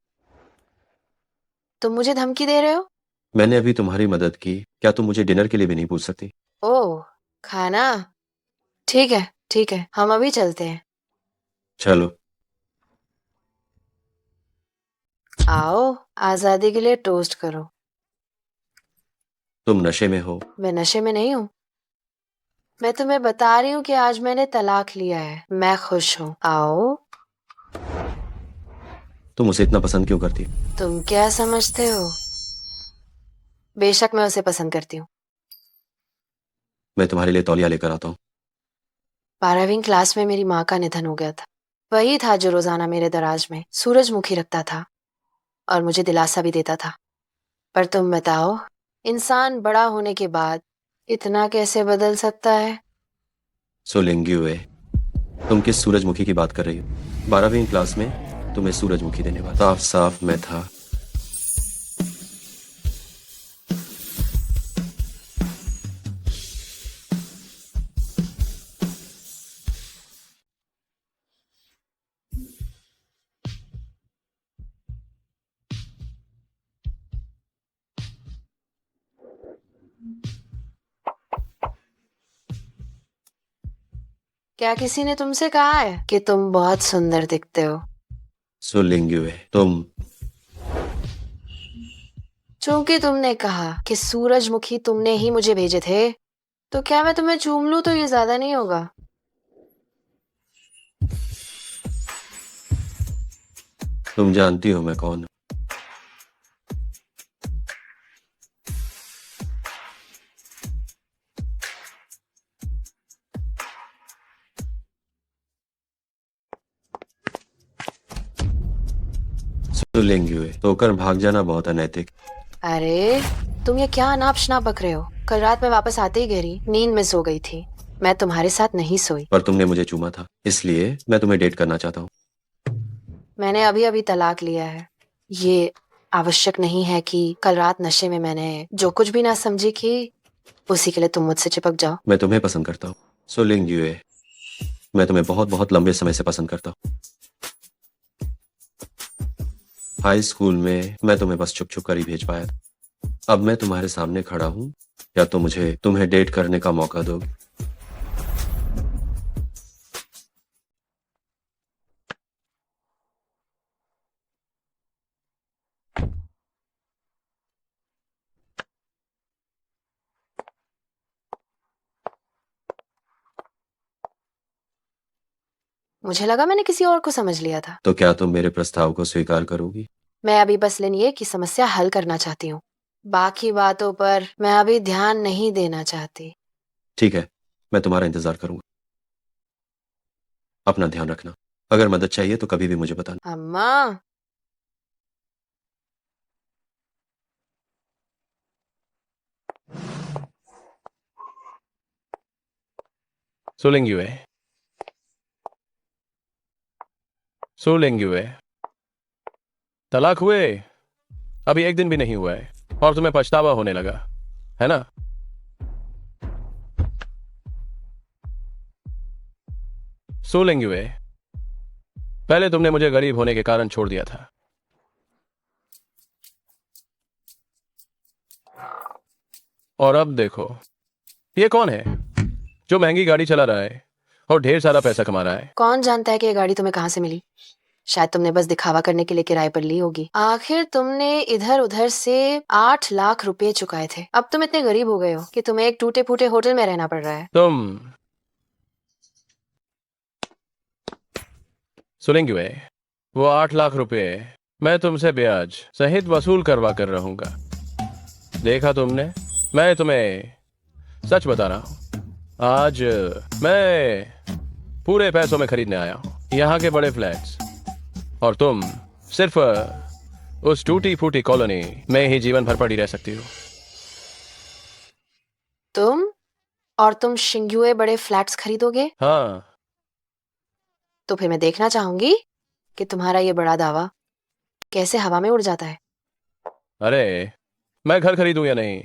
तुम मुझे धमकी दे रहे हो? मैंने अभी तुम्हारी मदद की, क्या तुम मुझे डिनर के लिए भी नहीं पूछ सकती? ओह, खाना। ठीक है, हम अभी चलते हैं। चलो। आओ, आजादी के लिए टोस्ट करो। तुम नशे में हो। मैं नशे में नहीं हूँ। मैं तुम्हें बता रही हूँ कि आज मैंने तलाक लिया है। मैं खुश हूँ। आओ। तुम उसे इतना पसंद क्यों करती? तुम क्या समझते हो? बेशक मैं उसे पसंद करती हूँ। मैं तुम्हारे लिए तौलिया लेकर आता हूँ। 12वीं क्लास में मेरी माँ का निधन हो गया था। वही था जो रोजाना मेरे दराज में सूरजमुखी रखता था और मुझे दिलासा भी देता था। पर तुम बताओ, इंसान बड़ा होने के बाद इतना कैसे बदल सकता है? सो लेंग्युए, तुम किस सूरजमुखी की बात कर रही हो? 12वीं क्लास में तुम्हें सूरजमुखी देने वाला साफ साफ मैं था। क्या किसी ने तुमसे कहा है कि तुम बहुत सुंदर दिखते हो? सो लेंग्युए, तुम चूंकि तुमने कहा कि सूरजमुखी तुमने ही मुझे भेजे थे, तो क्या मैं तुम्हें चूम लूं तो ये ज्यादा नहीं होगा? तुम जानती हो मैं कौन हूं। सो लेंग्युए, तोकर भाग जाना बहुत अनैतिक। अरे, तुम ये क्या अनाप शनाप बक रहे हो? कल रात मैं वापस आते ही गहरी नींद में सो गई थी। मैं तुम्हारे साथ नहीं सोई। पर तुमने मुझे चूमा था, इसलिए मैं तुम्हें डेट करना चाहता हूँ। मैंने अभी अभी तलाक लिया है। ये आवश्यक नहीं है कि कल रात नशे में मैंने जो कुछ भी ना समझी की उसी के लिए तुम मुझसे चिपक जाओ। मैं तुम्हें पसंद करता हूँ। सो लेंग्युए, मैं तुम्हें बहुत बहुत लंबे समय से पसंद करता हूँ। हाई स्कूल में मैं तुम्हें बस छुप छुप कर ही भेज पाया था। अब मैं तुम्हारे सामने खड़ा हूँ, या तो मुझे तुम्हें डेट करने का मौका दोगे? मुझे लगा मैंने किसी और को समझ लिया था। तो क्या तुम मेरे प्रस्ताव को स्वीकार करोगी? मैं अभी बस लेनिए की समस्या हल करना चाहती हूँ। बाकी बातों पर मैं अभी ध्यान नहीं देना चाहती। ठीक है, मैं तुम्हारा इंतजार करूंगा। अपना ध्यान रखना। अगर मदद चाहिए तो कभी भी मुझे बताना। अम्मा। सो लेंग्युए, सो लेंग्युए, तलाक हुए अभी एक दिन भी नहीं हुआ है और तुम्हें पछतावा होने लगा है ना? सो लेंग्युए, पहले तुमने मुझे गरीब होने के कारण छोड़ दिया था, और अब देखो ये कौन है जो महंगी गाड़ी चला रहा है और ढेर सारा पैसा कमा रहा है। कौन जानता है कि ये गाड़ी तुम्हें कहाँ से मिली? शायद तुमने बस दिखावा करने के लिए किराए पर ली होगी। आखिर तुमने इधर उधर से 8 लाख रुपए चुकाए थे। अब तुम इतने गरीब हो गए हो कि तुम्हें एक टूटे फूटे होटल में रहना पड़ रहा है। तुम सुनेंगे, वो 8 लाख रुपए मैं तुमसे ब्याज सहित वसूल करवा कर रहूंगा। देखा तुमने, मैं तुम्हें सच बता रहा हूं। आज मैं पूरे पैसों में खरीदने आया हूं यहाँ के बड़े फ्लैट्स, और तुम सिर्फ उस टूटी फूटी कॉलोनी में ही जीवन भर पड़ी रह सकती हो। तुम शिंगुए बड़े फ्लैट्स खरीदोगे? हाँ, तो फिर मैं देखना चाहूंगी कि तुम्हारा ये बड़ा दावा कैसे हवा में उड़ जाता है। अरे मैं घर खरीदूं या नहीं,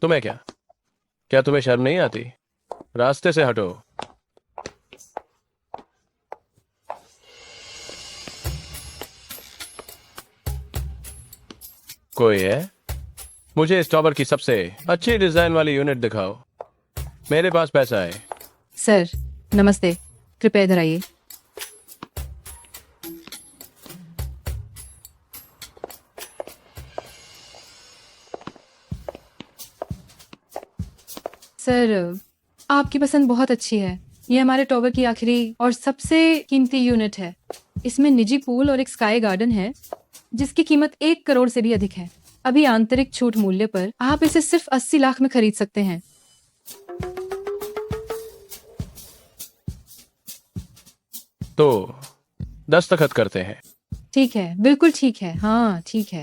तुम्हें क्या तुम्हें शर्म नहीं आती? रास्ते से हटो। कोई है? मुझे इस टॉवर की सबसे अच्छी डिजाइन वाली यूनिट दिखाओ। मेरे पास पैसा है। सर नमस्ते, कृपया इधर आइए। सर आपकी पसंद बहुत अच्छी है। ये हमारे टॉवर की आखिरी और सबसे कीमती यूनिट है। इसमें निजी पूल और एक स्काई गार्डन है जिसकी कीमत 1 करोड़ से भी अधिक है। अभी आंतरिक छूट मूल्य पर आप इसे सिर्फ 80 लाख में खरीद सकते हैं। तो दस्तखत करते हैं। ठीक है, बिल्कुल ठीक है। हाँ ठीक है।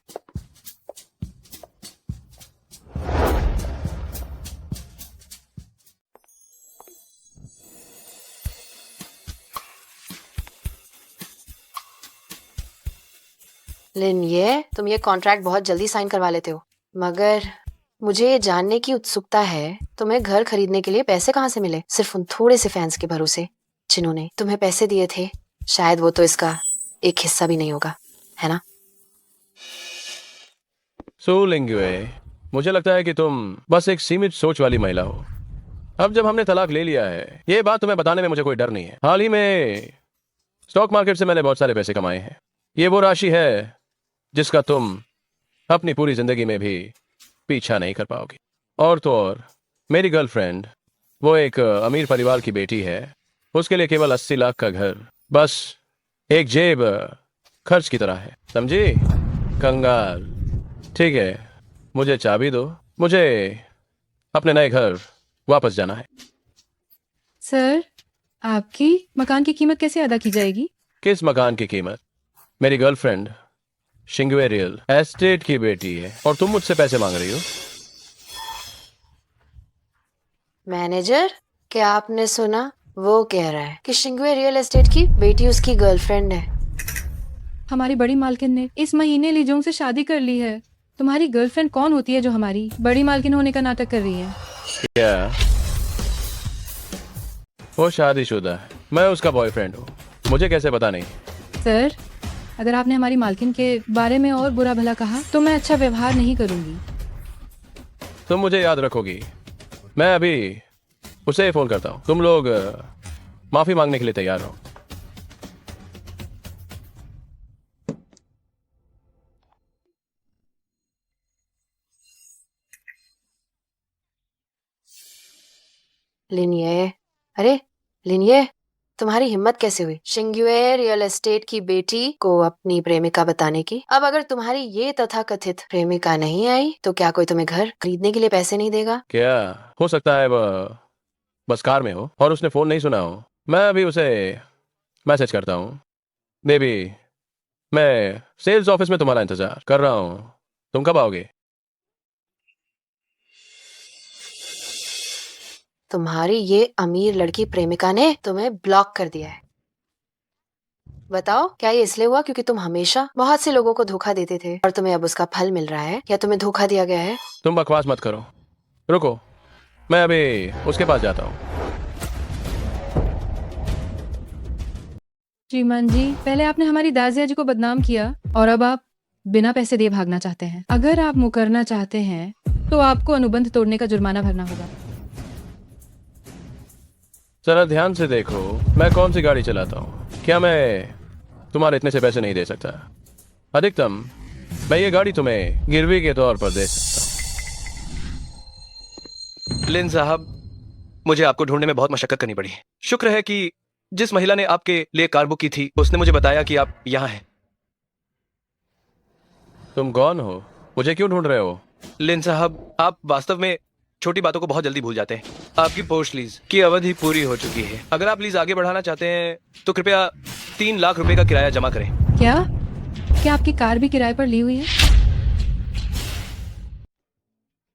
लिन, ये तुम ये कॉन्ट्रैक्ट बहुत जल्दी साइन करवा लेते हो, मगर मुझे ये जानने की उत्सुकता है तुम्हें घर खरीदने के लिए पैसे कहाँ से मिले? सिर्फ उन थोड़े से फैंस के भरोसे जिन्होंने तुम्हें पैसे दिए थे। शायद वो तो इसका एक हिस्सा भी नहीं होगा, है ना? सो लिंगुए, मुझे लगता है कि तुम बस एक सीमित सोच वाली महिला हो। अब जब हमने तलाक ले लिया है, ये बात तुम्हें बताने में मुझे कोई डर नहीं है। हाल ही में स्टॉक मार्केट से मैंने बहुत सारे पैसे कमाए हैं। ये वो राशि है जिसका तुम अपनी पूरी जिंदगी में भी पीछा नहीं कर पाओगे। और तो और, मेरी गर्लफ्रेंड, वो एक अमीर परिवार की बेटी है। उसके लिए केवल 80 लाख का घर बस एक जेब खर्च की तरह है, समझी? कंगाल। ठीक है, मुझे चाबी दो। मुझे अपने नए घर वापस जाना है। सर आपकी मकान की कीमत कैसे अदा की जाएगी? किस मकान की कीमत? मेरी गर्लफ्रेंड शिंगवे रियल एस्टेट की बेटी है और तुम मुझसे पैसे मांग रही हो। मैनेजर, क्या आपने सुना? वो कह रहा है कि शिंगवे रियल एस्टेट की बेटी उसकी गर्लफ्रेंड है। हमारी बड़ी मालकिन ने इस महीने लीजोंग से शादी कर ली है। तुम्हारी गर्लफ्रेंड कौन होती है जो हमारी बड़ी मालकिन होने का नाटक कर रही है? क्या वो शादीशुदा है? मैं उसका बॉयफ्रेंड हूँ। मुझे कैसे पता नहीं? सर अगर आपने हमारी मालकिन के बारे में और बुरा भला कहा तो मैं अच्छा व्यवहार नहीं करूंगी। तुम मुझे याद रखोगी। मैं अभी उसे फोन करता हूँ। तुम लोग माफी मांगने के लिए तैयार हो। लिनिये, अरे लिनिये, तुम्हारी हिम्मत कैसे हुई शिंगवे रियल एस्टेट की बेटी को अपनी प्रेमिका बताने की? अब अगर तुम्हारी ये तथाकथित प्रेमिका नहीं आई तो क्या कोई तुम्हें घर खरीदने के लिए पैसे नहीं देगा? क्या हो सकता है वह बस कार में हो और उसने फोन नहीं सुना हो। मैं अभी उसे मैसेज करता हूँ। बेबी, मैं सेल्स ऑफिस में तुम्हारा इंतजार कर रहा हूँ। तुम कब आओगे? तुम्हारी ये अमीर लड़की प्रेमिका ने तुम्हें ब्लॉक कर दिया है। बताओ, क्या ये इसलिए हुआ क्योंकि तुम हमेशा बहुत से लोगों को धोखा देते थे और तुम्हें अब उसका फल मिल रहा है, या तुम्हें धोखा दिया गया है? तुम बकवास मत करो। रुको, मैं अभी उसके पास जाता हूँ। श्रीमान जी, पहले आपने हमारी दाजिया जी को बदनाम किया और अब आप बिना पैसे दिए भागना चाहते हैं। अगर आप मुकरना चाहते हैं तो आपको अनुबंध तोड़ने का जुर्माना भरना होगा। जरा ध्यान से देखो मैं कौन सी गाड़ी चलाता हूँ। क्या मैं तुम्हारे इतने से पैसे नहीं दे सकता? अधिकतम मैं ये गाड़ी तुम्हें गिरवी के तौर पर दे सकता हूँ। लिन साहब, मुझे आपको ढूंढने में बहुत मशक्कत करनी पड़ी। शुक्र है कि जिस महिला ने आपके लिए कार बुक की थी उसने मुझे बताया कि आप यहाँ हैं। तुम कौन हो? मुझे क्यों ढूंढ रहे हो? लिन साहब, आप वास्तव में छोटी बातों को बहुत जल्दी भूल जाते हैं। आपकी पोस्ट लीज की अवधि पूरी हो चुकी है। अगर आप लीज आगे बढ़ाना चाहते हैं तो कृपया 3 लाख रुपए का किराया जमा करें। क्या क्या आपकी कार भी किराए पर ली हुई है?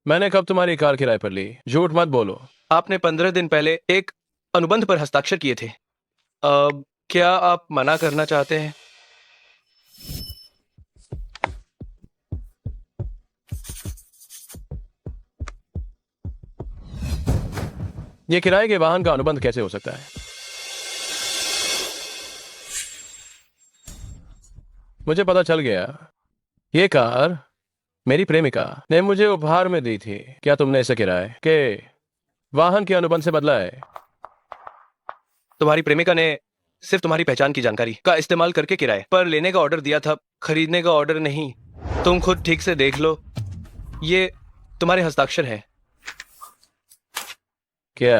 मैंने कब तुम्हारी कार किराए पर ली? झूठ मत बोलो। आपने 15 दिन पहले एक अनुबंध पर हस्ताक्षर किए थे। क्या आप मना करना चाहते हैं? ये किराए के वाहन का अनुबंध कैसे हो सकता है? मुझे पता चल गया, ये कार मेरी प्रेमिका ने मुझे उपहार में दी थी। क्या तुमने इसे किराए के वाहन के अनुबंध से बदला है? तुम्हारी प्रेमिका ने सिर्फ तुम्हारी पहचान की जानकारी का इस्तेमाल करके किराए पर लेने का ऑर्डर दिया था, खरीदने का ऑर्डर नहीं। तुम खुद ठीक से देख लो, ये तुम्हारे हस्ताक्षर हैं। क्या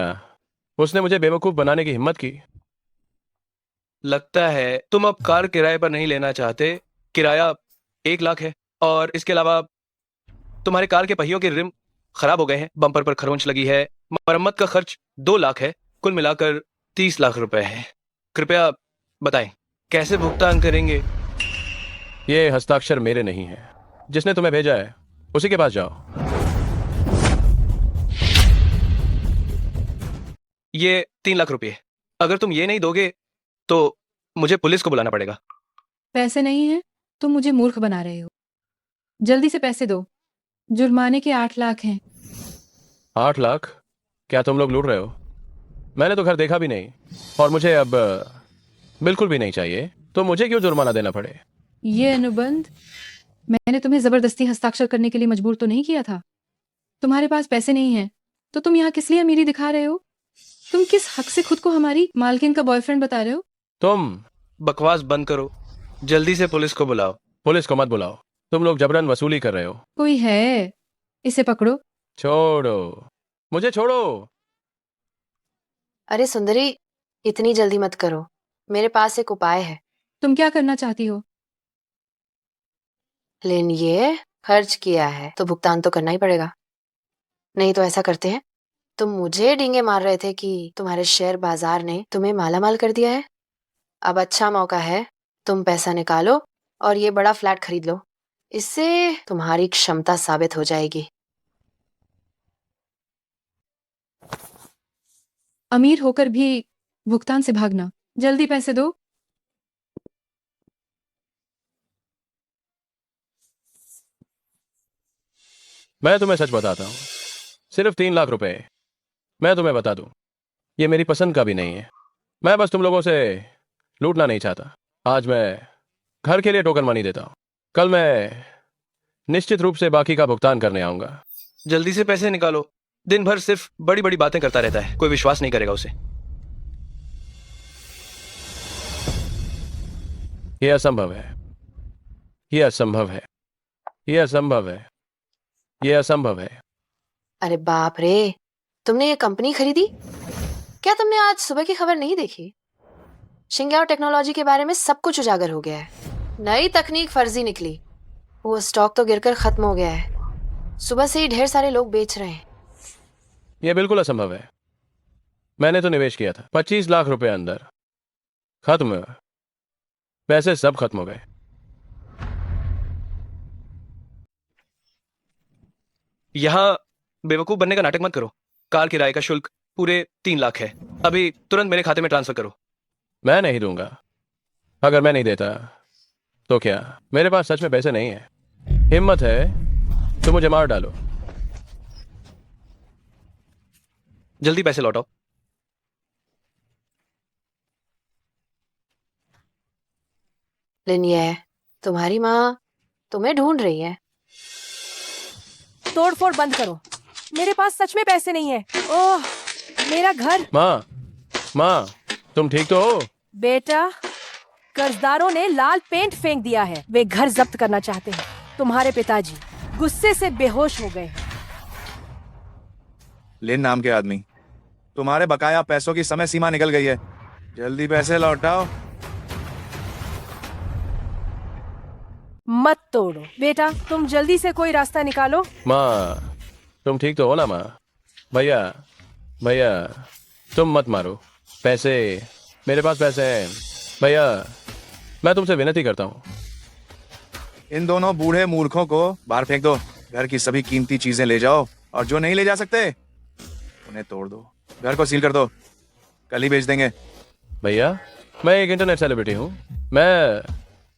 उसने मुझे बेवकूफ बनाने की हिम्मत की? लगता है तुम अब कार किराए पर नहीं लेना चाहते। किराया 1 लाख है और इसके अलावा तुम्हारे कार के पहियों के रिम खराब हो गए हैं, बम्पर पर खरोंच लगी है, मरम्मत का खर्च 2 लाख है, कुल मिलाकर 30 लाख रुपए है। कृपया बताएं कैसे भुगतान करेंगे? ये हस्ताक्षर मेरे नहीं है, जिसने तुम्हें भेजा है उसी के पास जाओ। ये 3 लाख रुपए। अगर तुम ये नहीं दोगे तो मुझे पुलिस को बुलाना पड़ेगा। पैसे नहीं है? तुम मुझे मूर्ख बना रहे हो। जल्दी से पैसे दो। जुर्माने के 8 लाख हैं। 8 लाख? क्या तुम लोग लूट रहे हो? मैंने तो घर देखा भी नहीं और मुझे अब बिल्कुल भी नहीं चाहिए, तो मुझे क्यों जुर्माना देना पड़े? ये अनुबंध मैंने तुम्हें जबरदस्ती हस्ताक्षर करने के लिए मजबूर तो नहीं किया था। तुम्हारे पास पैसे नहीं है तो तुम यहाँ किस लिए अमीरी दिखा रहे हो? तुम किस हक से खुद को हमारी मालकिन का बॉयफ्रेंड बता रहे हो? तुम बकवास बंद करो, जल्दी से पुलिस को बुलाओ। पुलिस को मत बुलाओ, तुम लोग जबरन वसूली कर रहे हो। कोई है? इसे पकड़ो। छोड़ो, मुझे छोड़ो। अरे सुंदरी, इतनी जल्दी मत करो, मेरे पास एक उपाय है। तुम क्या करना चाहती हो? लेकिन ये खर्च किया है तो भुगतान तो करना ही पड़ेगा। नहीं तो ऐसा करते हैं, तुम मुझे डींगे मार रहे थे कि तुम्हारे शेयर बाजार ने तुम्हें मालामाल कर दिया है। अब अच्छा मौका है, तुम पैसा निकालो और ये बड़ा फ्लैट खरीद लो। इससे तुम्हारी क्षमता साबित हो जाएगी। अमीर होकर भी भुगतान से भागना। जल्दी पैसे दो। मैं तुम्हें सच बताता हूं, सिर्फ 3 लाख रुपए। मैं तुम्हें बता दूं, ये मेरी पसंद का भी नहीं है। मैं बस तुम लोगों से लूटना नहीं चाहता। आज मैं घर के लिए टोकन मनी देता हूं, कल मैं निश्चित रूप से बाकी का भुगतान करने आऊंगा। जल्दी से पैसे निकालो। दिन भर सिर्फ बड़ी बड़ी बातें करता रहता है, कोई विश्वास नहीं करेगा उसे। यह असंभव है, यह असंभव है, यह असंभव है, यह असंभव है। अरे बाप रे, तुमने ये कंपनी खरीदी? क्या तुमने आज सुबह की खबर नहीं देखी? शिंग्याओ टेक्नोलॉजी के बारे में सब कुछ उजागर हो गया है। नई तकनीक फर्जी निकली, वो स्टॉक तो गिरकर खत्म हो गया है। सुबह से ही ढेर सारे लोग बेच रहे हैं। यह बिल्कुल असंभव है। मैंने तो निवेश किया था 25 लाख रुपए अंदर, खत्म, पैसे सब खत्म हो गए। यहाँ बेवकूफ बनने का नाटक मत करो। कार किराए का शुल्क पूरे 3 लाख है। अभी तुरंत मेरे खाते में ट्रांसफर करो। मैं नहीं दूंगा। अगर मैं नहीं देता तो क्या मेरे पास सच में पैसे नहीं है? हिम्मत है तो मुझे मार डालो। जल्दी पैसे लौटाओ। लिनिये, तुम्हारी माँ तुम्हें ढूंढ रही है। तोड़फोड़ बंद करो, मेरे पास सच में पैसे नहीं है। ओह, मेरा घर। माँ, माँ, तुम ठीक तो हो? बेटा, कर्जदारों ने लाल पेंट फेंक दिया है। वे घर जब्त करना चाहते हैं। तुम्हारे पिताजी गुस्से से बेहोश हो गए। लिन नाम के आदमी, तुम्हारे बकाया पैसों की समय सीमा निकल गई है। जल्दी पैसे लौटाओ। मत तोड़ो बेटा, तुम जल्दी से कोई रास्ता निकालो। माँ, तुम ठीक तो हो ना? माँ, भैया, भैया, तुम मत मारो। पैसे, मेरे पास पैसे हैं। भैया, मैं तुमसे विनती करता हूँ। इन दोनों बूढ़े मूर्खों को बाहर फेंक दो। घर की सभी कीमती चीजें ले जाओ और जो नहीं ले जा सकते उन्हें तोड़ दो। घर को सील कर दो, कल ही बेच देंगे। भैया, मैं एक इंटरनेट सेलिब्रिटी हूँ। मैं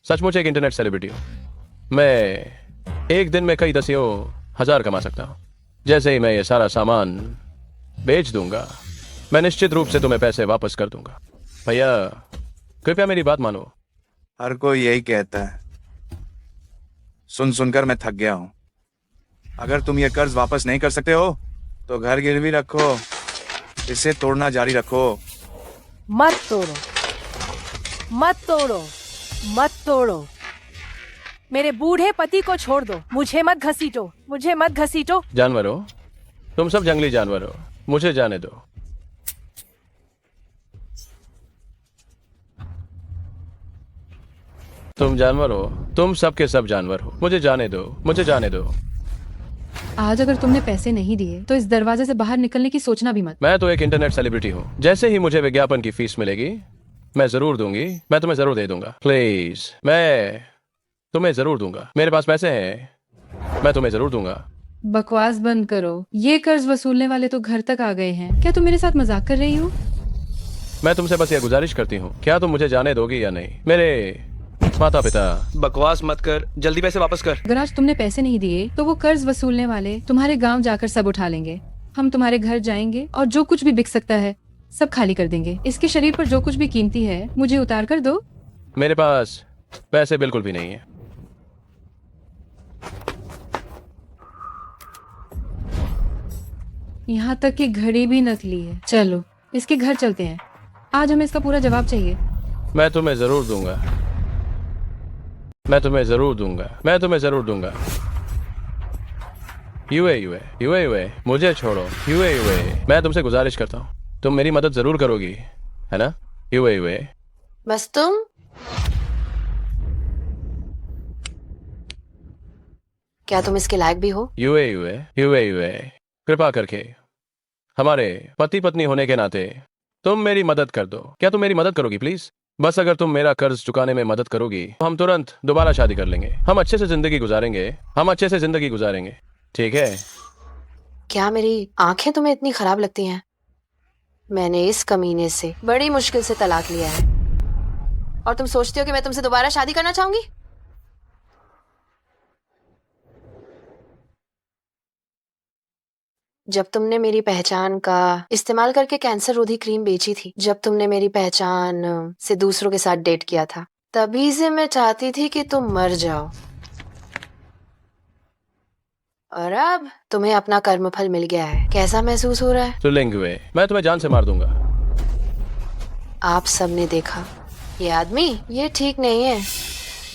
सचमुच एक इंटरनेट सेलिब्रिटी हूँ। मैं एक दिन में कई दसियों हजार कमा सकता हूँ। जैसे ही मैं ये सारा सामान बेच दूंगा, मैं निश्चित रूप से तुम्हें पैसे वापस कर दूंगा। भैया कृपया मेरी बात मानो। हर कोई यही कहता है, सुन सुनकर मैं थक गया हूं। अगर तुम ये कर्ज वापस नहीं कर सकते हो तो घर गिरवी रखो, इसे तोड़ना जारी रखो। मत तोड़ो, मत तोड़ो, मत तोड़ो। मेरे बूढ़े पति को छोड़ दो, मुझे मत घसीटो, मुझे मत घसीटो। जानवर हो तुम, सब जंगली जानवर हो, मुझे जाने दो। तुम जानवर हो, तुम सबके सब जानवर हो, मुझे जाने दो, मुझे जाने दो। आज अगर तुमने पैसे नहीं दिए तो इस दरवाजे से बाहर निकलने की सोचना भी मत। मैं तो एक इंटरनेट सेलिब्रिटी हूँ, जैसे ही मुझे विज्ञापन की फीस मिलेगी मैं जरूर दूंगी, मैं तुम्हें जरूर दे दूंगा। प्लीज, मैं तुम्हें जरूर दूंगा, मेरे पास पैसे हैं, मैं तुम्हें जरूर दूंगा। बकवास बंद करो, ये कर्ज वसूलने वाले तो घर तक आ गए हैं। क्या तुम मेरे साथ मजाक कर रही हो? मैं तुमसे बस ये गुजारिश करती हूँ, क्या तुम मुझे जाने दोगी या नहीं? मेरे माता पिता। बकवास मत कर, जल्दी पैसे वापस कर। अगर आज तुमने पैसे नहीं दिए तो वो कर्ज वसूलने वाले तुम्हारे गांव जाकर सब उठा लेंगे। हम तुम्हारे घर जाएंगे और जो कुछ भी बिक सकता है सब खाली कर देंगे। इसके शरीर पर जो कुछ भी कीमती है मुझे उतार कर दो। मेरे पास पैसे बिल्कुल भी नहीं है। यहाँ तक कि घड़ी भी नकली है। चलो इसके घर चलते हैं, आज हमें इसका पूरा जवाब चाहिए। मैं तुम्हें जरूर दूंगा, मैं तुम्हें जरूर दूंगा, मैं तुम्हें जरूर दूंगा। यूए यूए यूए यूए, मुझे छोड़ो। यूए यूए, मैं तुमसे गुजारिश करता हूँ, तुम मेरी मदद जरूर करोगी, है ना? यूए यूए। बस तुम। क्या तुम इसके लायक भी हो? यूए यूए यूए यूए, कृपा करके हमारे पति पत्नी होने के नाते तुम मेरी मदद कर दो। क्या तुम मेरी मदद करोगी प्लीज? बस अगर तुम मेरा कर्ज चुकाने में मदद करोगी तो हम तुरंत दोबारा शादी कर लेंगे, हम अच्छे से जिंदगी गुजारेंगे, हम अच्छे से जिंदगी गुजारेंगे, ठीक है? क्या मेरी आंखें तुम्हें इतनी खराब लगती हैं? मैंने इस कमीने से बड़ी मुश्किल से तलाक लिया है और तुम सोचते हो कि मैं तुमसे दोबारा शादी करना चाहूंगी? जब तुमने मेरी पहचान का इस्तेमाल करके कैंसर रोधी क्रीम बेची थी, जब तुमने मेरी पहचान से दूसरों के साथ डेट किया था, तभी से मैं चाहती थी कि तुम मर जाओ। और अब तुम्हें अपना कर्मफल मिल गया है। कैसा महसूस हो रहा है? सुलेंगे, मैं तुम्हें जान से मार दूंगा। आप सबने देखा ये आदमी, ये ठीक नहीं है।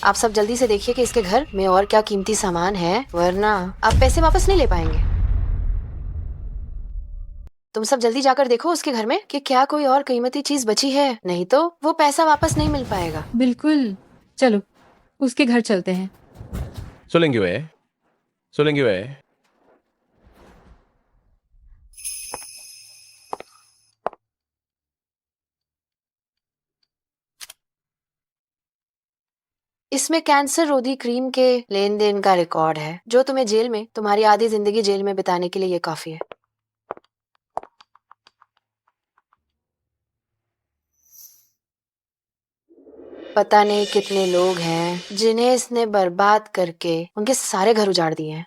आप सब जल्दी से देखिए कि इसके घर में और क्या कीमती सामान है, वरना आप पैसे वापस नहीं ले पाएंगे। तुम सब जल्दी जाकर देखो उसके घर में कि क्या कोई और कीमती चीज बची है, नहीं तो वो पैसा वापस नहीं मिल पाएगा। बिल्कुल, चलो उसके घर चलते हैं। सुलेंगे, सुलेंगे। इसमें कैंसर रोधी क्रीम के लेन देन का रिकॉर्ड है, जो तुम्हें जेल में तुम्हारी आधी जिंदगी जेल में बिताने के लिए ये काफी है। पता नहीं कितने लोग हैं जिन्हें इसने बर्बाद करके उनके सारे घर उजाड़ दिए हैं।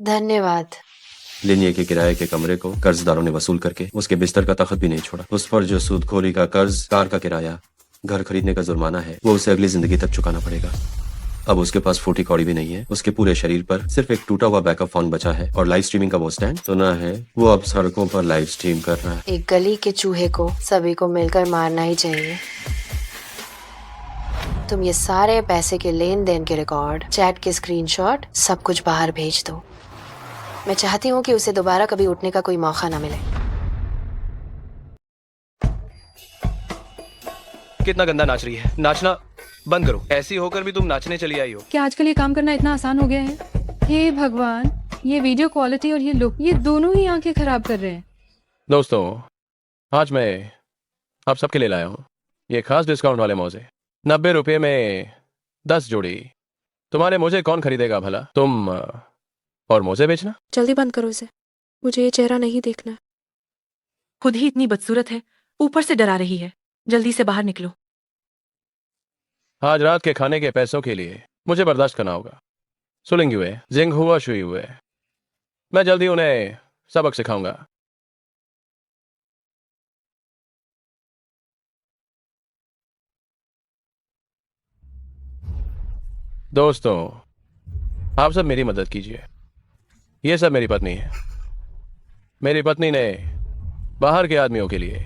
धन्यवाद। लिनिये के किराए के कमरे को कर्जदारों ने वसूल करके उसके बिस्तर का तखत भी नहीं छोड़ा। उस पर जो सूदखोरी का कर्ज, कार का किराया, घर खरीदने का जुर्माना है, वो उसे अगली जिंदगी तक चुकाना पड़ेगा। अब उसके पास फूटी कौड़ी भी नहीं है। उसके पूरे शरीर पर सिर्फ एक टूटा हुआ बैकअप फोन बचा है और लाइव स्ट्रीमिंग का वो स्टैंड सुना है वो अब सड़कों पर लाइव स्ट्रीम कर रहा है। एक गली के चूहे को सभी को मिलकर मारना ही चाहिए। तुम ये सारे पैसे के लेन देन के रिकॉर्ड, चैट के स्क्रीनशॉट, सब कुछ बाहर भेज दो। मैं चाहती हूँ कि उसे दोबारा कभी उठने का कोई मौका ना मिले। कितना गंदा नाच रही है, नाचना बंद करो। ऐसी होकर भी तुम नाचने चली आई हो। क्या आजकल ये काम करना इतना आसान हो गया है? हे भगवान, ये वीडियो क्वालिटी और ये लुक, ये दोनों ही आंखें खराब कर रहे हैं। दोस्तों, आज मैं आप सबके लिए लाया हूँ ये खास डिस्काउंट वाले मोजे। 90 रुपये में 10 जोड़ी। तुम्हारे मोजे कौन खरीदेगा भला? तुम और मोजे बेचना। जल्दी बंद करो इसे, मुझे ये चेहरा नहीं देखना। खुद ही इतनी बदसूरत है, ऊपर से डरा रही है। जल्दी से बाहर निकलो। आज रात के खाने के पैसों के लिए मुझे बर्दाश्त करना होगा। सुलिंग हुए, जिंग हुआ शुई हुए। मैं जल्दी उन्हें सबक सिखाऊंगा। दोस्तों, आप सब मेरी मदद कीजिए। ये सब मेरी पत्नी है। मेरी पत्नी ने बाहर के आदमियों के लिए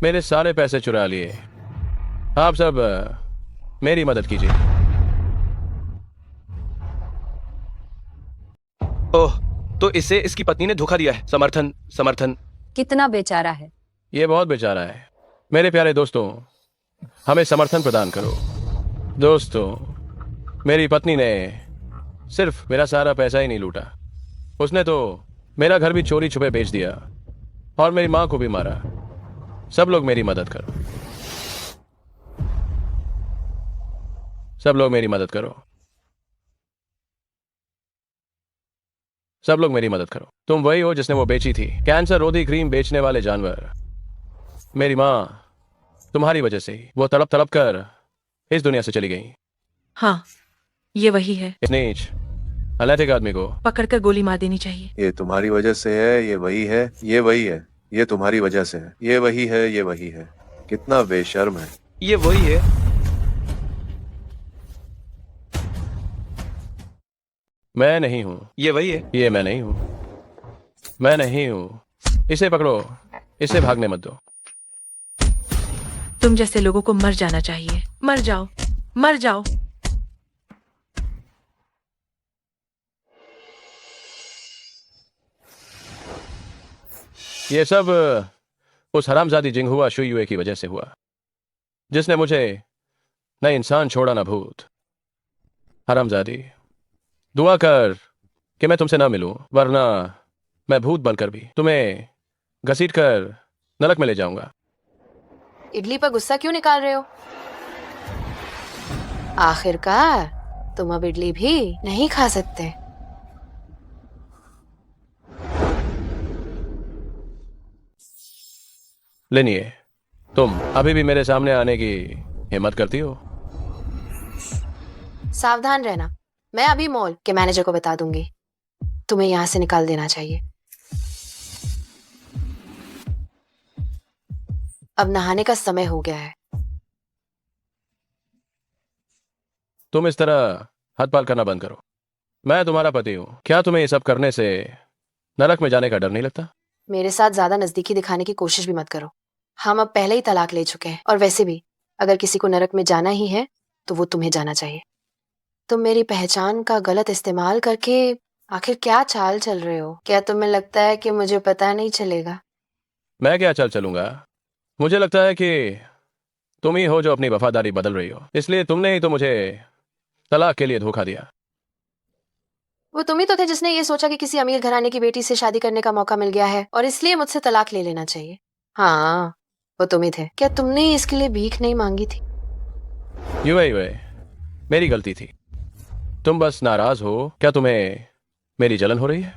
मेरे सारे पैसे चुरा लिए। आप सब मेरी मदद कीजिए। ओह, तो इससे इसकी पत्नी ने धोखा दिया है। समर्थन समर्थन। कितना बेचारा है। ये बहुत बेचारा है। मेरे प्यारे दोस्तों, हमें समर्थन प्रदान करो। दोस्तों, मेरी पत्नी ने सिर्फ मेरा सारा पैसा ही नहीं लूटा, उसने तो मेरा घर भी चोरी छुपे बेच दिया और मेरी मां को भी मारा। सब लोग मेरी मदद करो। सब लोग मेरी मदद करो। सब लोग मेरी मदद करो। तुम वही हो जिसने वो बेची थी, कैंसर रोधी क्रीम बेचने वाले जानवर। मेरी मां, तुम्हारी वजह से ही वो तड़प तड़प कर इस दुनिया से चली गई। हाँ, ये वही है। इस नीच अनैतिक आदमी को पकड़कर गोली मार देनी चाहिए। ये तुम्हारी वजह से है, ये वही है, ये वही है, ये तुम्हारी वजह से है, ये वही है, ये वही है। कितना बेशर्म है। ये वही है। मैं नहीं हूं। ये वही है। ये मैं नहीं हूं। मैं नहीं हूं। इसे पकड़ो, इसे भागने मत दो। तुम जैसे लोगों को मर जाना चाहिए। मर जाओ, मर जाओ। ये सब उस हरामजादी जिंगहुआ शुयुए की वजह से हुआ, जिसने मुझे न इंसान छोड़ा न भूत। हरामजादी, दुआ कर कि मैं तुमसे ना मिलूं, वरना मैं भूत बनकर भी तुम्हें घसीट कर नरक में ले जाऊंगा। इडली पर गुस्सा क्यों निकाल रहे हो? आखिरकार तुम अब इडली भी नहीं खा सकते। लेनिए, तुम अभी भी मेरे सामने आने की हिम्मत करती हो? सावधान रहना, मैं अभी मॉल के मैनेजर को बता दूंगी। तुम्हें यहाँ से निकाल देना चाहिए। अब नहाने का समय हो गया है। तुम इस तरह हद पाल करना बंद करो। मैं तुम्हारा पति हूं। क्या तुम्हें ये सब करने से नरक में जाने का डर नहीं लगता? मेरे साथ ज्यादा नजदीकी दिखाने की कोशिश भी मत करो। हम अब पहले ही तलाक ले चुके हैं, और वैसे भी अगर किसी को नरक में जाना ही है तो वो तुम्हें जाना चाहिए। तुम मेरी पहचान का गलत इस्तेमाल करके आखिर क्या चाल चल रहे हो? क्या तुम्हें लगता है कि मुझे पता नहीं चलेगा? मैं क्या चल चलूंगा? मुझे लगता है कि तुम ही हो जो अपनी वफादारी बदल रही हो, इसलिए तुमने ही तो मुझे तलाक के लिए धोखा दिया। वो तुम ही तो थे जिसने ये सोचा कि किसी अमीर घराने की बेटी से शादी करने का मौका मिल गया है और इसलिए मुझसे तलाक ले लेना चाहिए। हाँ, वो तुम ही थे। क्या तुमने इसके लिए भीख नहीं मांगी थी? यूए मेरी गलती थी। तुम बस नाराज हो। क्या तुम्हें मेरी जलन हो रही है?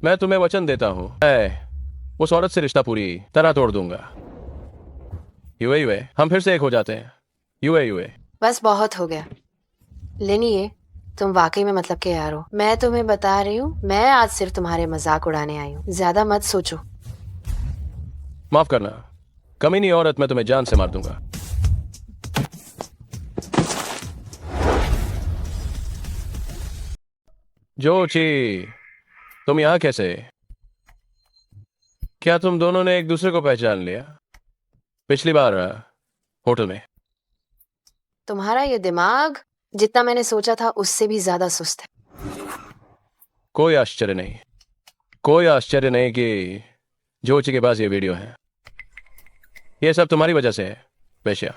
मैं तुम्हें वचन देता हूं, मैं उस औरत से रिश्ता पूरी तरह तोड़ दूंगा। यूए हम फिर से एक हो जाते हैं। यूए बस बहुत हो गया। लेनिए, तुम वाकई में मतलब के यार हो। मैं तुम्हें बता रही हूँ, मैं आज सिर्फ तुम्हारे मजाक उड़ाने आई हूँ। ज्यादा मत सोचो। माफ करना कमीनी औरत, मैं तुम्हें जान से मार दूंगा। जोची, तुम यहां कैसे? क्या तुम दोनों ने एक दूसरे को पहचान लिया? पिछली बार होटल में। तुम्हारा ये दिमाग जितना मैंने सोचा था उससे भी ज्यादा सुस्त है। कोई आश्चर्य नहीं, कोई आश्चर्य नहीं कि जोची के पास ये वीडियो है। ये सब तुम्हारी वजह से है बेशिया।